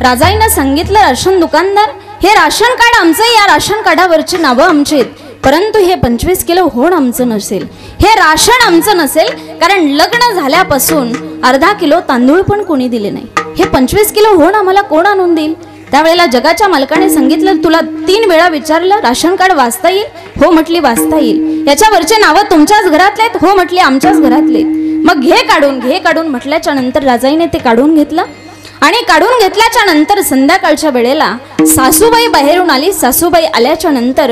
Speaker 1: राजाईनं सांगितलं, राशन दुकानदार हे राशन कार्ड आमचं, या राशन कार्डावरची नावं आमची आहेत, परंतु हे 25 किलो होण आमचं नसेल, हे राशन आमचं नसेल, कारण लग्न झाल्यापासून अर्धा किलो तांदूळ पण कोणी दिले नाही. हे 25 किलो होण आम्हाला कोण आणून देईल? त्यावेळेला जगाच्या मालकाने सांगितलं, तुला 3 वेळा विचारलं राशन कार्ड वाचता येईल? हो म्हटली वाचता येईल. याच्यावरचे नावं तुमच्याच घरातले आहेत? हो म्हटली आमच्याच घरातले. मग घे काढून म्हटल्याच्या नंतर राजाईने ते काढून घेतलं आणि काढून घेतल्याच्या नंतर संध्याकाळच्या वेळेला सासूबाई बाहेरून आली. सासूबाई आल्याच्या नंतर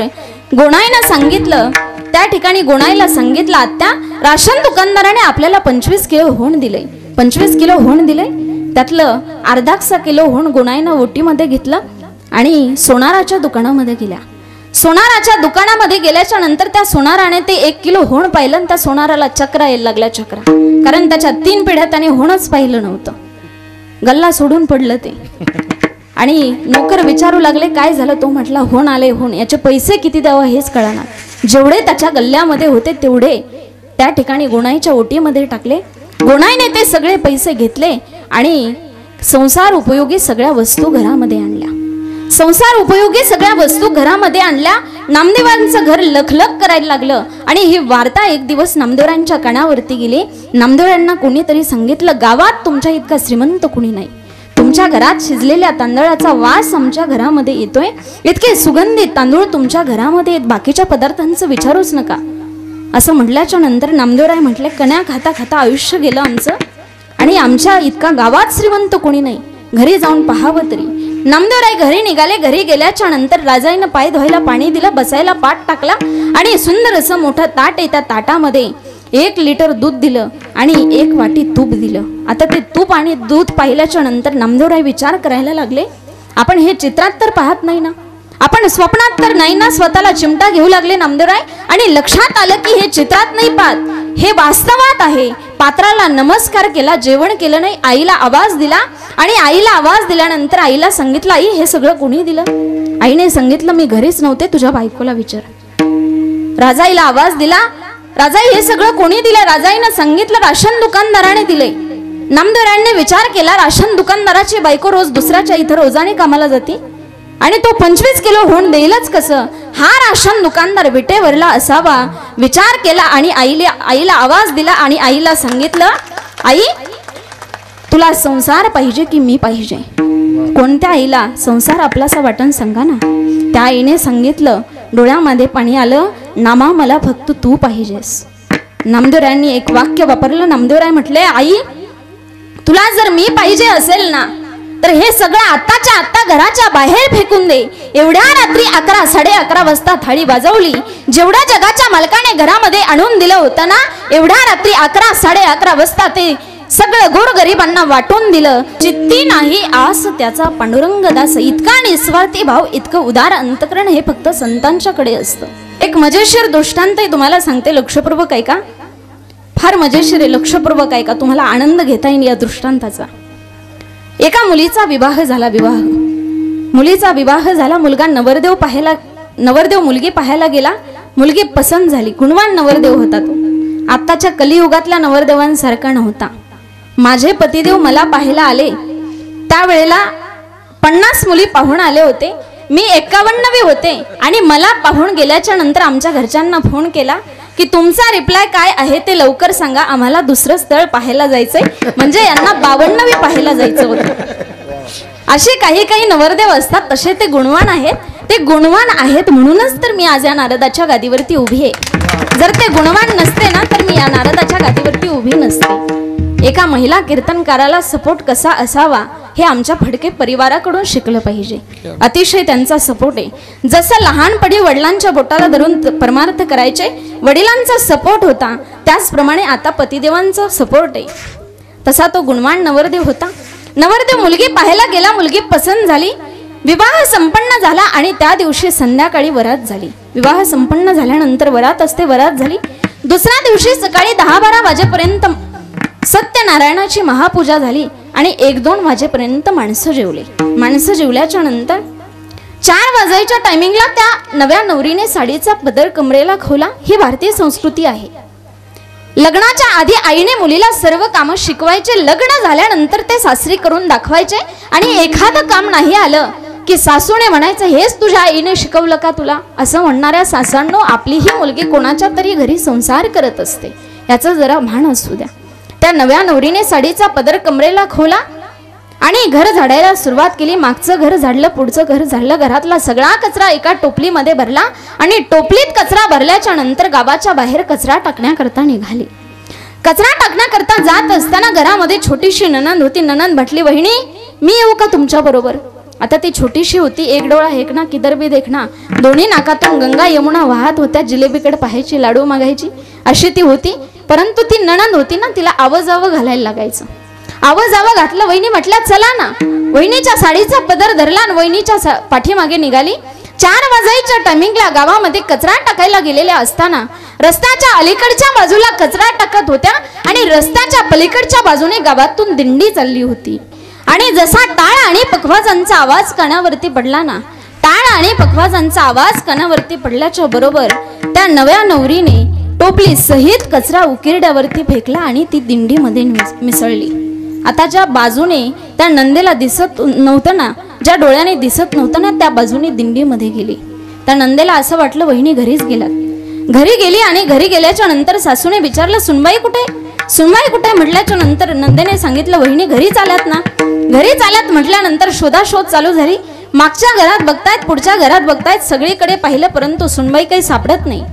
Speaker 1: गोणाईनं सांगितलं, त्या ठिकाणी गोणाईला सांगितलं, आत्या राशन दुकानदाराने आपल्याला 25 किलो होण दिले, 25 किलो होण दिले, त्यातलं अर्धा किलो होण गोणाईनं ओटीमध्ये घेतलं आणि सोनाराच्या दुकानामध्ये गेल्या. सोनाराच्या दुकानामध्ये गेल्याच्या नंतर त्या सोनाराने ते 1 किलो होण पाहिलं आणि त्या सोनाराला चक्रा यायला लागला, चक्रा, कारण त्याच्या 3 पिढ्या त्याने होणच पाहिलं नव्हतं. गल्ला सोडून पडलं ते आणि नोकर विचारू लागले काय झालं? तो म्हटला होण आले होण, याचे पैसे किती द्यावं हेच कळणार. जेवढे त्याच्या गल्ल्यामध्ये होते तेवढे त्या ठिकाणी गोणाईच्या ओटीमध्ये टाकले. गोणाईने ते सगळे पैसे घेतले आणि संसार उपयोगी सगळ्या वस्तू घरामध्ये आणल्या. संसार उपयोगी सगळ्या वस्तू घरामध्ये आणल्या. नामदेवांचं घर लखलख करायला लागलं आणि ही वार्ता एक दिवस नामदेवरांच्या कानावरती गेली. नामदेवरांना कोणीतरी सांगितलं, गावात तुमच्या इतका श्रीमंत कुणी नाही, तुमच्या घरात शिजलेल्या तांदळाचा वास आमच्या घरामध्ये येतोय, इतके सुगंधित तांदूळ तुमच्या घरामध्ये आहेत, बाकीच्या पदार्थांचं विचारूच नका. असं म्हटल्याच्या नंतर नामदेवराय म्हटले, कण्या खाता खाता आयुष्य गेलं आमचं आणि आमच्या इतका गावात श्रीमंत कोणी नाही, घरी जाऊन पाहावं तरी. नामदेवराय घरी निघाले. घरी गेल्याच्या नंतर राजाईनं पाय धुवायला पाणी दिलं, बसायला पाट टाकला आणि सुंदर असं मोठं ताट आहे. त्या ताटामध्ये 1 लिटर दूध दिलं आणि 1 वाटी तूप दिलं. आता ते तूप आणि दूध पाहिल्याच्या नंतर नामदेवराय विचार करायला लागले, आपण हे चित्रात तर पाहत नाही ना, आपण स्वप्नात तर नाही ना. स्वतःला चिमटा घेऊ लागले नामदेवराय आणि लक्षात आलं की हे चित्रात नाही पाहत, हे वास्तवात आहे. पात्राला नमस्कार केला, जेवण केलं नाही, आईला आवाज दिला आणि आईला आवाज दिल्यानंतर आईला सांगितलं, आई हे सगळं कोणी दिलं? आईने सांगितलं, मी घरीच नव्हते, तुझ्या बायकोला विचार. राजाईला आवाज दिला, राजाई हे सगळं कोणी दिलं? राजाईनं सांगितलं, राशन दुकानदाराने दिले. नामदेवरायांनी विचार केला, राशन दुकानदाराची बायको रोज दुसऱ्याच्या इथं रोजाने कामाला जाते आणि तो 25 किलो होण देईलच कसं? हा राशन दुकानदार विटेवरला असावा. विचार केला आणि आईला आवाज दिला आणि आईला सांगितलं, आई तुला संसार पाहिजे की मी पाहिजे? कोणत्या आईला संसार आपलासा वाटण सांगा ना. त्या आईने सांगितलं, डोळ्यामध्ये पाणी आलं, नामा मला फक्त तू पाहिजेस. नामदेवरायांनी एक वाक्य वापरलं. नामदेवराय म्हटले, आई तुला जर मी पाहिजे असेल ना तर हे सगळं आताच्या आत्ता घराच्या बाहेर फेकून दे. एवढ्या रात्री 11 11:30 वाजता थाळी वाजवली. जेवढ्या जगाच्या मालकाने घरामध्ये आणून दिलं होतं ना, एवढ्या रात्री 11 11:30 वाजता ते सगळं गोरगरिबांना वाटून दिलं. जित्ती नाही आस त्याचा पांडुरंग दास. इतका निस्वार्थी भाव, इतकं उदार अंतकरण हे फक्त संतांच्याकडे असतं. एक मजेशीर दृष्टांत तुम्हाला सांगते, लक्षपूर्वक ऐका. फार मजेशीर आहे, लक्षपूर्वक ऐका, तुम्हाला आनंद घेता येईल या दृष्टांताचा. एका मुलीचा विवाह झाला. मुलीचा विवाह झाला. मुलगा नवरदेव मुलगी पाहायला गेला. मुलगी पसंत झाली. गुणवान नवरदेव होता तो. आत्ताच्या कलियुगातल्या नवरदेवांसारखा नव्हता. माझे पतिदेव मला पाहायला आले त्यावेळेला 50 मुली पाहून आले होते, मी 51वी होते आणि मला पाहून गेल्याच्या नंतर आमच्या घरच्यांना फोन केला की तुमचा रिप्लाय काय आहे ते लवकर सांगा, आम्हाला दुसरं स्थळ पाहायला जायचंय. म्हणजे यांना 52वी पाहायला जायचं होतं. असे काही नवरदेव असतात, तसे ते गुणवान आहेत. ते गुणवान आहेत म्हणूनच तर मी आज या नारदाच्या गादीवरती उभी आहे. जर ते गुणवान नसते ना तर मी या नारदाच्या गादीवरती उभी नसते. एका महिला कीर्तनकाराला सपोर्ट कसा असावा हे आमच्या फडके परिवाराकडून शिकलं पाहिजे. अतिशय त्यांचा सपोर्ट आहे. जसं लहानपणी वडिलांच्या बोटाला धरून परमार्थ करायचे, वडिलांचा सपोर्ट होता, त्याचप्रमाणे आता पतिदेवांचा सपोर्ट आहे. तसा तो गुणवान नवरदेव होता. नवरदेव मुलगी पाहायला गेला. मुलगी पसंत झाली. विवाह संपन्न झाला आणि त्या दिवशी संध्याकाळी वरात झाली. विवाह संपन्न झाल्यानंतर वरात असते, वरात झाली. दुसऱ्या दिवशी सकाळी 10-12 वाजेपर्यंत सत्यनारायणाची महापूजा झाली आणि 1-2 वाजेपर्यंत माणसं जेवले. माणसं जेवल्याच्या नंतर 4 वाजायच्या टायमिंगला त्या नव्या नवरीने साडीचा पदर कमरेला खोला. ही भारतीय संस्कृती आहे. लग्नाच्या आधी आईने मुलीला सर्व कामं शिकवायचे. लग्न झाल्यानंतर ते सासरी करून दाखवायचे आणि एखादं काम नाही आलं की सासूने म्हणायचं हेच तुझ्या आईने शिकवलं का तुला, असं म्हणणाऱ्या सासांनो, आपली ही मुलगी कोणाच्या तरी घरी संसार करत असते याचं जरा भान असू द्या. त्या नव्या नवरीने साडीचा पदर कमरेला खोला आणि घर झाडायला सुरुवात केली. मागचं घर झाडलं, पुढचं घर झाडलं, घरातला सगळा कचरा एका टोपलीमध्ये भरला आणि टोपलीत कचरा भरल्याच्या नंतर गावाच्या बाहेर कचरा टाकण्याकरता निघाली. कचरा टाकण्याकरता जात असताना घरामध्ये छोटीशी नणंद होती. नणंद म्हटली, वहिनी मी येऊ का तुमच्या बरोबर. आता ती छोटीशी होती, एक डोळा हेकना किधर भी देखना, दोन्ही नाकातून गंगा यमुना वाहत होत्या. जिलेबीकडे पाहायची, लाडू मागायची, अशी ती होती. परंतु ती नणंद होती ना, तिला आवजावं घालायला लागायचं. आवजावं घातलं. वहिनी म्हटल्या चला ना. वहिनीच्या साडीचा पदर धरला आणि वहिनीच्या पाठीमागे निघाली. 4 वाजायच्या टायमिंगला गावामध्ये कचरा टाकायला गेलेल्या असताना रस्त्याच्या अलीकडच्या बाजूला कचरा टाकत होत्या आणि रस्त्याच्या पलीकडच्या बाजूने गावातून दिंडी चालली होती. आणि जसा टाळ आणि पखवाजांचा आवाज कानावरती पडला ना, टाळ आणि पखवाजांचा आवाज कानावरती पडल्याच्या बरोबर त्या नव्या नवरीने टोपली सहित कचरा उकिरड्यावरती फेकला आणि ती दिंडीमध्ये मिसळली. आता ज्या बाजूने त्या नंदेला दिसत नव्हतं ना, ज्या डोळ्याने दिसत नव्हतं ना, त्या बाजूने दिंडीमध्ये गेली. त्या नंदेला असं वाटलं वहिनी घरीच गेलात. घरी गेली आणि घरी गेल्याच्या नंतर सासूने विचारलं सुनबाई कुठे, सुनबाई कुठे म्हटल्याच्या नंतर नंदेने सांगितलं वहिनी घरीच आल्यात ना. घरीच आल्यात म्हटल्यानंतर शोधाशोध चालू झाली. मागच्या घरात बघतायत, पुढच्या घरात बघतायत, सगळीकडे पाहिलं परंतु सुनबाई काही सापडत नाही.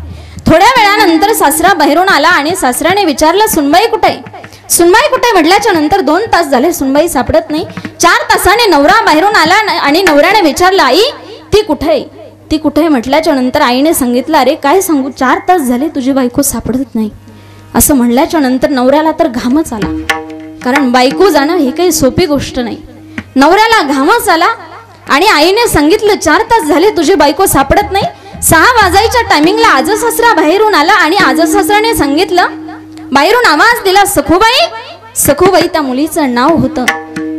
Speaker 1: थोड्या वेळानंतर सासरा बाहेरून आला आणि सासऱ्याने विचारलं सुनबाई कुठे, सुनबाई कुठे म्हटल्याच्या नंतर 2 तास झाले सुनबाई सापडत नाही. 4 तासाने नवरा बाहेरून आला आणि नवऱ्याने विचारलं आई ती कुठे, ती कुठे म्हटल्याच्या नंतर आईने सांगितलं अरे काय सांगू, 4 तास झाले तुझी बायको सापडत नाही. असं म्हणल्याच्या नंतर नवऱ्याला तर घामच आला, कारण बायको जाणं ही काही सोपी गोष्ट नाही. नवऱ्याला घामच आला आणि आईने सांगितलं 4 तास झाले तुझी बायको सापडत नाही. 6 वाजायच्या टायमिंगला आजसासरा बाहेरून आला आणि आजसासराने सांगितलं, बाहेरून आवाज दिला सखूबाई. सखूबाई त्या मुलीचं नाव होतं.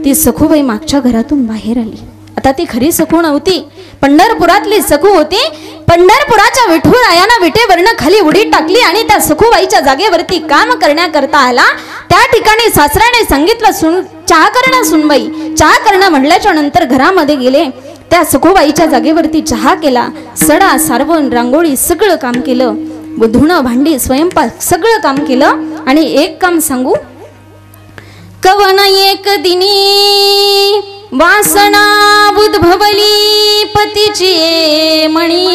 Speaker 1: ती सखूबाई मागच्या घरातून बाहेर आली. आता ती खरी सखू नव्हती, पंढरपुरातली सखू होती. पंढरपुराच्या विठुरायानं विटेवरनं खाली उडी टाकली आणि त्या सखूबाईच्या जागेवरती काम करण्याकरता आला. त्या ठिकाणी सासऱ्याने सांगितलं चहा करणं सुनबाई, चहा करणं म्हटल्याच्या नंतर घरामध्ये गेले. त्या सखूबाईच्या जागेवरती चहा केला, सडा सारवण रांगोळी सगळं काम केलं, धुणं भांडी स्वयंपाक सगळं काम केलं. आणि एक काम सांगू, कवन एक दिनी वासना उद्भवली पतीची मणी,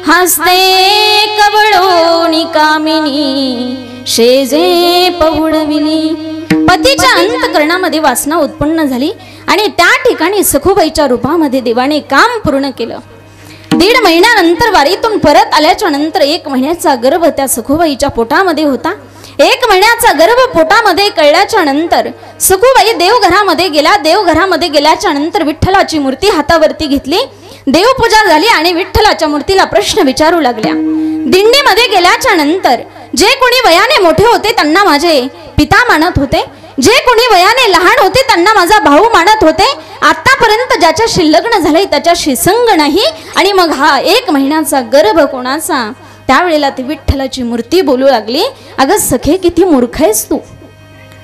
Speaker 1: हस्ते कवळोनी कामिनी शेजे पहुडविली. पतीच्या अंतकरणामध्ये वासना उत्पन्न झाली आणि त्या ठिकाणी सखूबाईच्या रूपामध्ये देवाने काम पूर्ण केलं. 1.5 महिन्यानंतर वारीतून परत आल्याच्या नंतर 1 महिन्याचा गर्भ त्या सखूबाईच्या पोटामध्ये होता. 1 महिन्याचा गर्भ पोटामध्ये कळल्याच्या नंतर सखूबाई देवघरामध्ये गेला. देवघरामध्ये गेल्याच्या नंतर विठ्ठलाची मूर्ती हातावरती घेतली, देवपूजा झाली आणि विठ्ठलाच्या मूर्तीला प्रश्न विचारू लागल्या. दिंडीमध्ये गेल्याच्या नंतर जे कोणी वयाने मोठे होते त्यांना माझे पिता मानत होते, जे कोणी वयाने लहान होते त्यांना माझा भाऊ मानत होते. आतापर्यंत ज्याच्याशी लग्न झाले त्याच्याशी संग नाही. आणि मग हा 1 महिन्याचा गर्भ कोणाचा. त्यावेळेला ती विठ्ठलाची मूर्ती बोलू लागली, अगं सखे किती मूर्ख आहेस तू,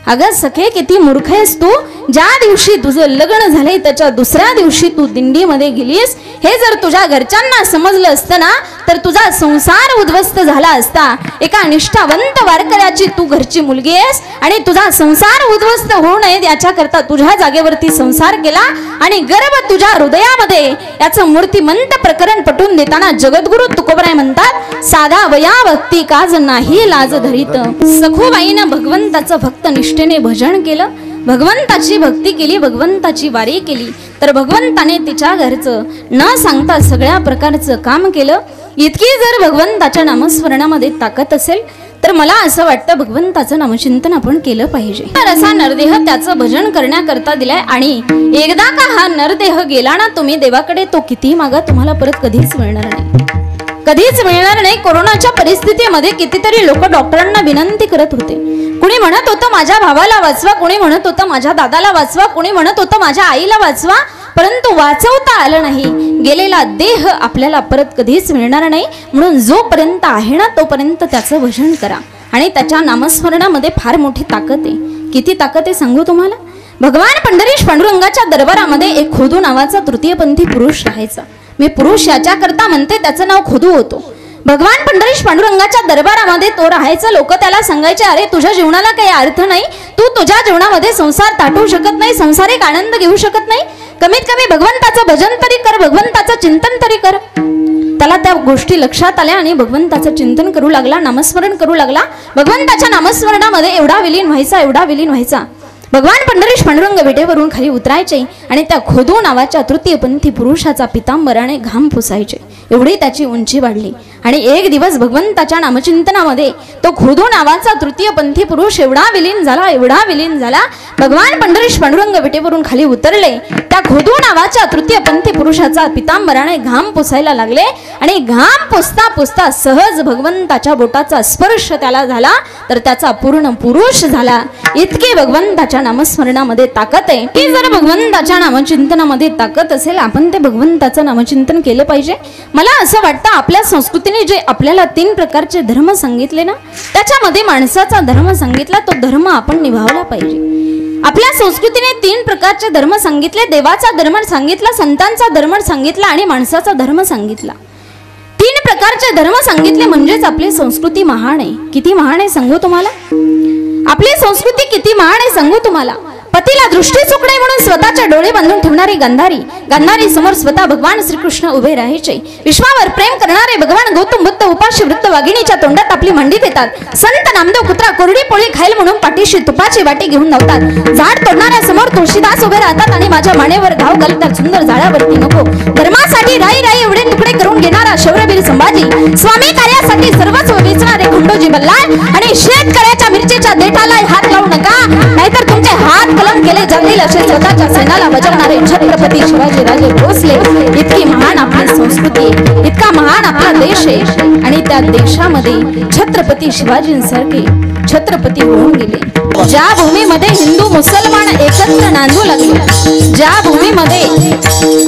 Speaker 1: अगं सखे किती मूर्ख आहेस तू. ज्या दिवशी तुझं लग्न झाले त्याच्या दुसऱ्या दिवशी तू दिंडीमध्ये गेलीस. हे जर तुझ्या घरच्यांना समजलं असतं ना तर तुझा संसार उद्ध्वस्त झाला असता. एका निष्ठावंत वारकऱ्याची तू घरची मुलगी आहेस आणि तुझा संसार उद्ध्वस्त होऊ नये याच्याकरता तुझ्या जागेवरती संसार केला आणि गर्भ तुझ्या हृदयामध्ये याचं मूर्तिमंत प्रकरण पटवून देताना जगद्गुरु तुकोबराय म्हणतात, साधा वया भक्ती काज नाही लाज धरीत. सखूबाईनं भगवंताचं भक्त निष्ठेने भजन केलं, भगवंताची भक्ती केली, भगवंताची वारी केली. तर भगवंताने तिच्या घरचं न सांगता सगळ्या प्रकारचं काम केलं. इतकी जर भगवंताच्या नामस्मरणामध्ये ताकद असेल तर मला असं वाटतं भगवंताचं नामचिंतन आपण केलं पाहिजे. तर असा नरदेह त्याचं भजन करण्याकरता दिलाय आणि एकदा का हा नरदेह गेला ना तुम्ही देवाकडे, तो कितीही मागा तुम्हाला परत कधीच मिळणार नाही, कधीच मिळणार नाही. कोरोनाच्या परिस्थितीमध्ये कितीतरी लोक डॉक्टरांना विनंती करत होते. कुणी म्हणत होतं माझ्या भावाला वाचवा, कुणी म्हणत होतं माझ्या दादाला वाचवा, कुणी म्हणत होतं माझ्या आईला वाचवा, परंतु वाचवता आलं नाही. गेलेला देह आपल्याला परत कधीच मिळणार नाही. म्हणून जोपर्यंत आहे ना तोपर्यंत त्याचं भजन करा. आणि त्याच्या नामस्मरणामध्ये फार मोठी ताकद आहे किती ताकद आहे सांगू तुम्हाला. भगवान पंढरीश पांडुरंगाच्या दरबारामध्ये एक खोदू नावाचा तृतीयपंथी पुरुष राहायचा. मी पुरुष याच्या करता म्हणते, त्याचं नाव खोदू होतो. भगवान पंढरीश पांडुरंगाच्या दरबारामध्ये तो राहायचा. लोक त्याला सांगायचे, अरे तुझ्या जीवनाला काही अर्थ नाही, तू तुझ्या जीवनामध्ये संसार ताटू शकत नाही, संसारिक आनंद घेऊ शकत नाही, कमीत कमी भगवंताचं भजन तरी कर, भगवंताचं चिंतन तरी कर. त्याला त्या गोष्टी लक्षात आल्या आणि भगवंताचं चिंतन करू लागला, नामस्मरण करू लागला. भगवंताच्या नामस्मरणामध्ये एवढा विलीन व्हायचा. भगवान पंढरीश पांडुरंग विटेवरून खाली उतरायचे आणि त्या खोदू नावाच्या तृतीयपंथी पुरुषाचा पितांबराने घाम पुसायचे. एवढी त्याची उंची वाढली. आणि एक दिवस भगवंताच्या नामचिंतनामध्ये तो खोदू नावाचा तृतीयपंथी पुरुष एवढा विलीन झाला. भगवान पंढरीश पांडुरंग विटेवरून खाली उतरले. त्या खोदू नावाच्या तृतीयपंथी पुरुषाचा पितांबराने घाम पुसायला लागले आणि घाम पुसता पुसता सहज भगवंताच्या बोटाचा स्पर्श त्याला झाला तर त्याचा पूर्ण पुरुष झाला. इतकी भगवंताच्या नामस्मरणामध्ये ताकद आहे की जर भगवंताच्या नामचिंतनामध्ये ताकद असेल, आपण ते भगवंताचं नामचिंतन केलं पाहिजे. मला असं वाटतं आपल्या संस्कृतीने जे आपल्याला 3 प्रकारचे धर्म सांगितले ना, त्याच्यामध्ये माणसाचा धर्म सांगितला, तो धर्म आपण निभावला पाहिजे. आपल्या संस्कृतीने 3 प्रकारचे धर्म सांगितले. देवाचा धर्म सांगितला, संतांचा धर्म सांगितला आणि माणसाचा धर्म सांगितला. 3 प्रकारचे धर्म सांगितले म्हणजेच आपली संस्कृती महान आहे. किती महान आहे सांगू तुम्हाला. आपली संस्कृती किती महान आहे सांगू तुम्हाला. पतीला दृष्टी चुकणे म्हणून स्वतःचे डोळे बांधून ठेवणारी गांधारी समोर स्वतः भगवान श्रीकृष्ण उभे राहायचे. विश्वावर प्रेम करणारे भगवान गौतम बुद्ध उपाशी वृत्त वाघिणीच्या तोंडात आपली मांडी देतात. संत नामदेव कुत्रा कोरडी पोळी खाईल म्हणून पाठीशी तुपाची वाटी घेऊन धावतात. झाड तोडणाऱ्या समोर तुळशीदास उभे राहतात आणि माझ्या मानेवर घाव घालतात, सुंदर झाडावरती नको. धर्मासाठी राई एवढे तुकडे करून घेणारा शौर्यवीर संभाजी, स्वामी कार्यासाठी सर्वस्व वेचणारे खंडोजी बल्लाळ आणि शेतकऱ्याच्या मिरचीच्या देठाला हात लावू नका, नाहीतर तुमचे हात कलम केले जातील असे स्वतःच्या सैन्याला बजावणारे छत्रपती शिवाजी राजे भोसले. इतकी महान आपली संस्कृती, इतका महान आपला देश आहे आणि त्या देशामध्ये छत्रपती शिवाजींसारखे छत्रपती होऊन गेले. ज्या भूमीमध्ये हिंदू मुसलमान एकत्र नांदू लागले, ज्या भूमीमध्ये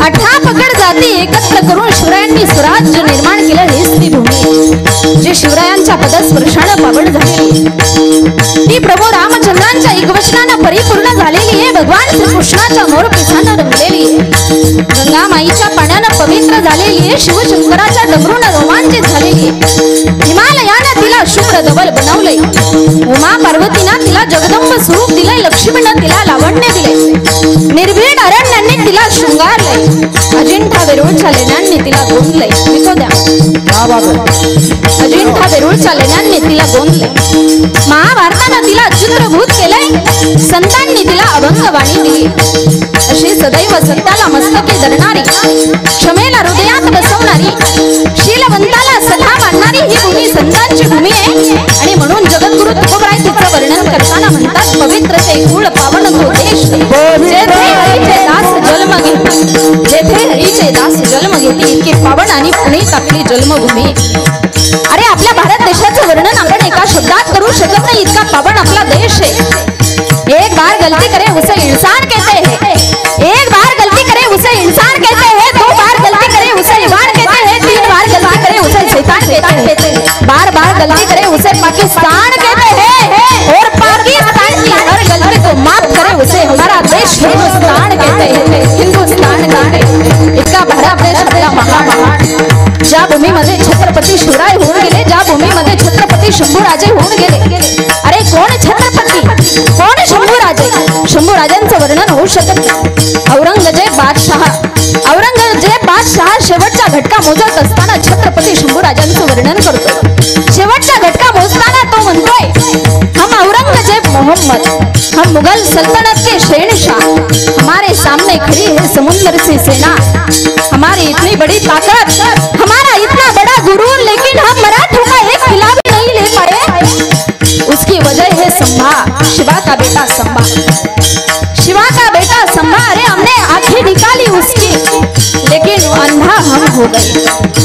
Speaker 1: 18 पगड जाती एकत्र करून शिवरायांनी स्वराज्य निर्माण केलं, हीच ती भूमी जी शिवरायांच्या पदस्पर्शानं पावन झालेली, ती प्रभू रामचंद्रांच्या एकवचनानं परिपूर्ण झालेली आहे. भगवान श्रीकृष्णाच्या मोरपिसानं रंगलेली आहे. गंगामाईच्या पाण्यानं पवित्र झालेली आहे. शिवशंकराच्या डमरूनं रोमांचित झालेली आहे. हिमालयानं तिला शुभ्र धवल बनवलंय. उमा पार्वतीनं तिला जगदंब स्वरूप दिलंय. लक्ष्मीनं तिला लावण्य दिले. निर्भीड अरण्यांनी तिला शृंगारलंय. अजिंठा वेरूळच्या लेण्यांनी तिला गोंदलंय. अजिंठा वेरूळच्या लेण्यांनी तिला गोंदलंय. महाभारतानं तिला चित्रभूत केलंय. संतांनी तिला अभंगवाणी दिली. अशी सदैव सत्याला मस्तके धरणारी, क्षमेला हृदयात बसवणारी, शीलवंताला सदा मानणारी ही भूमी संतांची भूमी आहे. आणि म्हणून जगद्गुरु तुकोबराय तिचं वर्णन करताना म्हणतात, पवित्र ते कुळ पावन तो देश, जेथे हरीचे दास जन्म घेते, जेथे हरीचे दास जन्म घेते, इतकी पावन आणि पुनीत आपली जन्मभूमी. अरे आपल्या भारत देशाचं वर्णन आपण एका शब्दात करू शकत नाही, इतका पावन आपला देश आहे. एक बार गलती करे उसे इंसान कहते हैं, एक बार गलती करे उसे इंसान कहते हैं, 2 बार गलती करे उसे ईमान कहते हैं, 3 बार गलती करे उसे शैतान कहते हैं, बार गलती करे उसे पाकिस्तान कहते हैं, और पाकिस्तान की हर गलती को माफ करे उसे हमारा देश हिंदुस्तान कहते हैं. हिंदुस्तान कहते हैं. इतका भारत देश आपला महान, ज्या भूमीमध्ये छत्रपती शिवराय होऊन गेले, ज्या भूमीमध्ये छत्रपती शंभूराजे होऊन गेले. अरे कोण छत्रपती, कोण शंभूराजे? शंभूराजांचं वर्णन होऊ शकत नाही. औरंगजेब बादशाह शेवटचा घटका मोजत असताना छत्रपती शंभूराजांचं वर्णन करतो. शेवटचा घटका मोजताना तो म्हणतोय, हम औरंगजेब मोहम्मद, हम मुगल सल्तनत के शहंशाह, हमारे सामने खड़ी है समुंदर सी सेना, हमारी इतनी बड़ी ताकत, हमारा इतना बड़ा गुरूर, लेकिन हम मराठों का एक किला भी नहीं ले पाए. उसकी वजह है संभा, शिवा का बेटा संभा, शिवा का बेटा संभा. अरे हमने आंखें निकाली उसकी, लेकिन अंधा हम हो गए.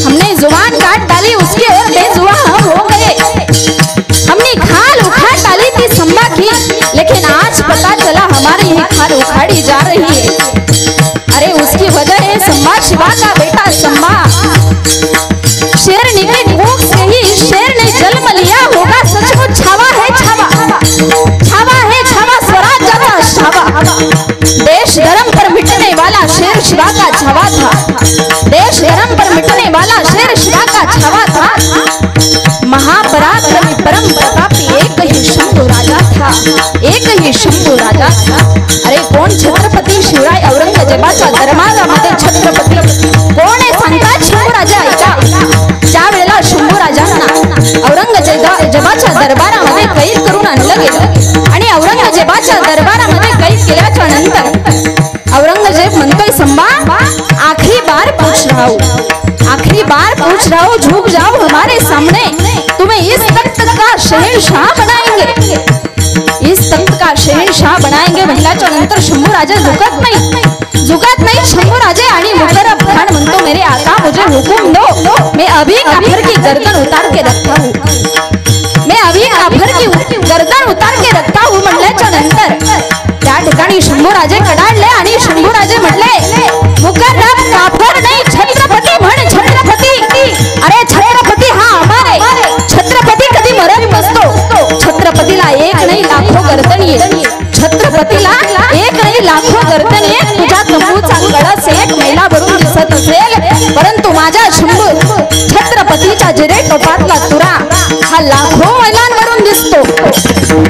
Speaker 1: हमने जुबान काट डाली उसकी और बेजुबान हम हो गए. हमने खाल उखाड़ डाली थी संभा की, लेकिन आज पता चला हमारी ही खाल उखाड़ी जा रही है. अरे उसकी वजह है संभा, शिवा का बेटा संभा. शेरनी की भूख से ही शेर ने जन्म लिया होगा. सचमुच छावा है छावा, छावा है छावा. शंभू राजा. अरे कोण छत्रपती शिवराय औरंगजेबाच्या दरबारामध्ये छत्रपती कोण आहे सांगतात शंभू राजा. ऐका, ज्या वेळेला शंभू राजांना औरंगजेबाच्या दरबारामध्ये कैद करून आणलं गेलं आणि औरंगजेबाच्या दरबारामध्ये कैद केल्याच्या नंतर औरंगजेब म्हणतोय संभा आखिरी बार पूछ रहा हूं, आखिरी बार पूछ रहा हूं, झुक जाओ हमारे सामने, तुम्हें इस तख्त का शहंशाह बनाएंगे, इस तख्त का शहंशाह बनाएंगे. म्हटल्याच्या नंतर शंभू राजा झुकत नाही शंभू राजे. आणि मुकरब खान म्हणतो मेरे आका मुझे हुकुम दो, मैं अभी काफिर की गर्दन उतार के रखता हूँ, मैं अभी काफिर की गर्दन उतार के रखता हूँ. म्हटल्याच्या नंतर त्या ठिकाणी शंभू राजे कडाडले आणि शंभू राजे म्हटले मुकरब काफिर नाही छत्रपती म्हण, छत्रपती. अरे छत्रपती हा अमर आहे, छत्रपती कधी मरत नसतो. छत्रपतीला एक नाही लाखो गर्दनी आहे, छत्रपतीला एक नाही लाखो गर्दनी आहे. तुझ्या तंबूचा कळस एक मैला भरून दिसत असेल परंतु माझ्या शंभू छत्रपतीच्या जिरे टोपातला तुरा हा लाखो मैलांवरून दिसतो.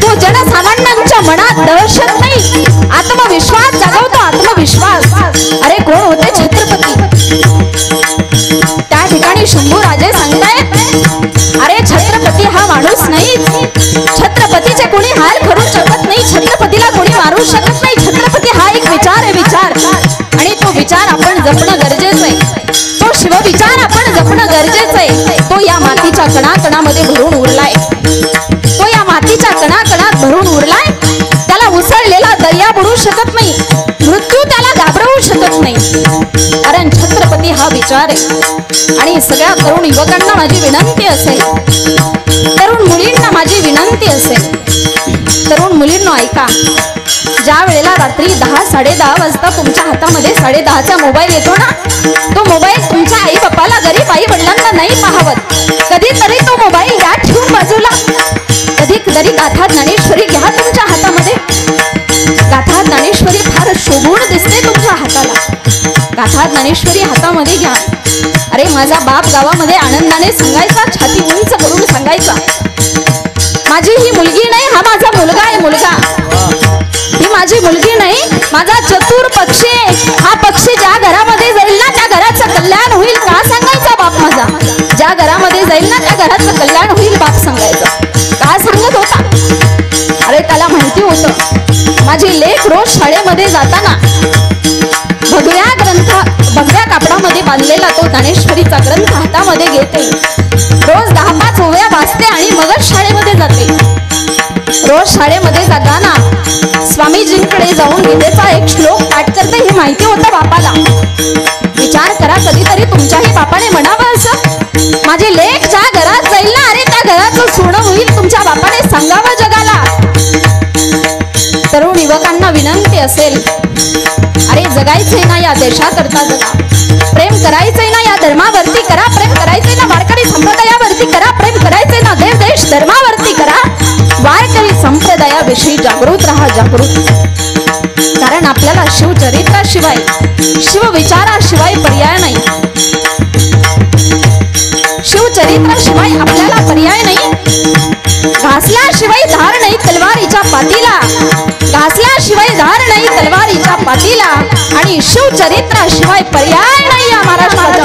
Speaker 1: तो जनसामान्यांच्या मनात दहशत नाही, आत्मविश्वास जागवतो, आत्मविश्वास. अरे कोण होते छत्रपती. त्या ठिकाणी शंभू राजे सांगतायत अरे छत्रपती हा माणूस नाही, छत्रपतीचे कोणी हाल करू शकत नाही, छत्रपतीला कोणी मारू शकत नाही. छत्रपती हा एक विचार आहे, विचार. आणि तो विचार आपण जपणं गरजेचं आहे, तो शिवविचार आपण जपणं गरजेचं आहे. तो या मातीच्या कणाकणामध्ये भरून उरलाय, तो या मातीच्या कणाकणात भरून उरलाय. त्याला उसळलेला दर्या बुडू शकत नाही, मृत्यू त्याला घाबरवू शकत नाही, कारण छत्रपती हा विचार आहे. आणि सगळ्या तरुण युवकांना माझी विनंती असेल, तरुण मुलींना माझी विनंती असेल, तरुण मुलींनो ऐका, ज्या वेळेला रात्री 10-10:30 वाजता तुमच्या हातामध्ये 10:30चा मोबाईल येतो ना, तो मोबाईल तुमच्या आई बापाला गरीब आई वडिलांना नाही पाहावत. कधीतरी तो मोबाईल या ठेवून बाजूला, कधीतरी गाथा ज्ञानेश्वरी घ्या तुमच्या हातामध्ये. गाथा ज्ञानेश्वरी फार शोभून दिसते तुमच्या हाताला, गाथा ज्ञानेश्वरी हातामध्ये घ्या. अरे माझा बाप गावामध्ये आनंदाने सांगायचा, छाती उंच करून सांगायचा माझी ही मुलगी नाही, हा माझा मुलगा आहे, मुलगा. ही माझी मुलगी नाही, माझा चतुर पक्षी आहे, हा पक्षी ज्या घरामध्ये जाईल ना त्या घराचं कल्याण होईल. का सांगायचा बाप माझा, ज्या घरामध्ये जाईल ना त्या घराचं कल्याण होईल बाप सांगायचा. का सांगत होता, अरे त्याला माहिती होतं माझी लेक रोज शाळेमध्ये जाताना भगव्या कापडामध्ये बांधलेला तो ज्ञानेश्वरीचा ग्रंथ हातामध्ये घेते, रोज 10-5 ओव्या वाचते आणि मगच शाळेमध्ये जाते. रोज शाळेमध्ये जाताना स्वामीजींकडे जाऊन गीतेचा एक श्लोक पाठ करते, हे माहिती होतं बापाला. विचार करा कधीतरी तुमच्याही बापाने म्हणावं असं, माझी लेक ज्या घरात जाईल ना अरे त्या घराचं सोनं होईल, तुमच्या बापाने सांगावं जगाला. तरुण युवकांना विनंती असेल अरे जगायचंय ना या देशाकरता जगा, प्रेम करायचंय ना या धर्मावरती करा, प्रेम करायचंय ना वारकरी संप्रदायावरती करा, प्रेम करायचंय ना देव देश धर्मावरती करा, वारकरी संप्रदायाविषयी जागृत राहा, जागृत. कारण आपल्याला शिवचरित्राशिवाय शिवविचाराशिवाय पर्याय नाही, शिवचरित्राशिवाय आपल्याला पर्याय नाही. घासल्याशिवाय धार नाही तलवारीच्या पाठीला, घासल्याशिवाय धार नाही तलवारीच्या पाठीला, आणि शिवचरित्राशिवाय पर्याय नाही या महाराष्ट्राच्या.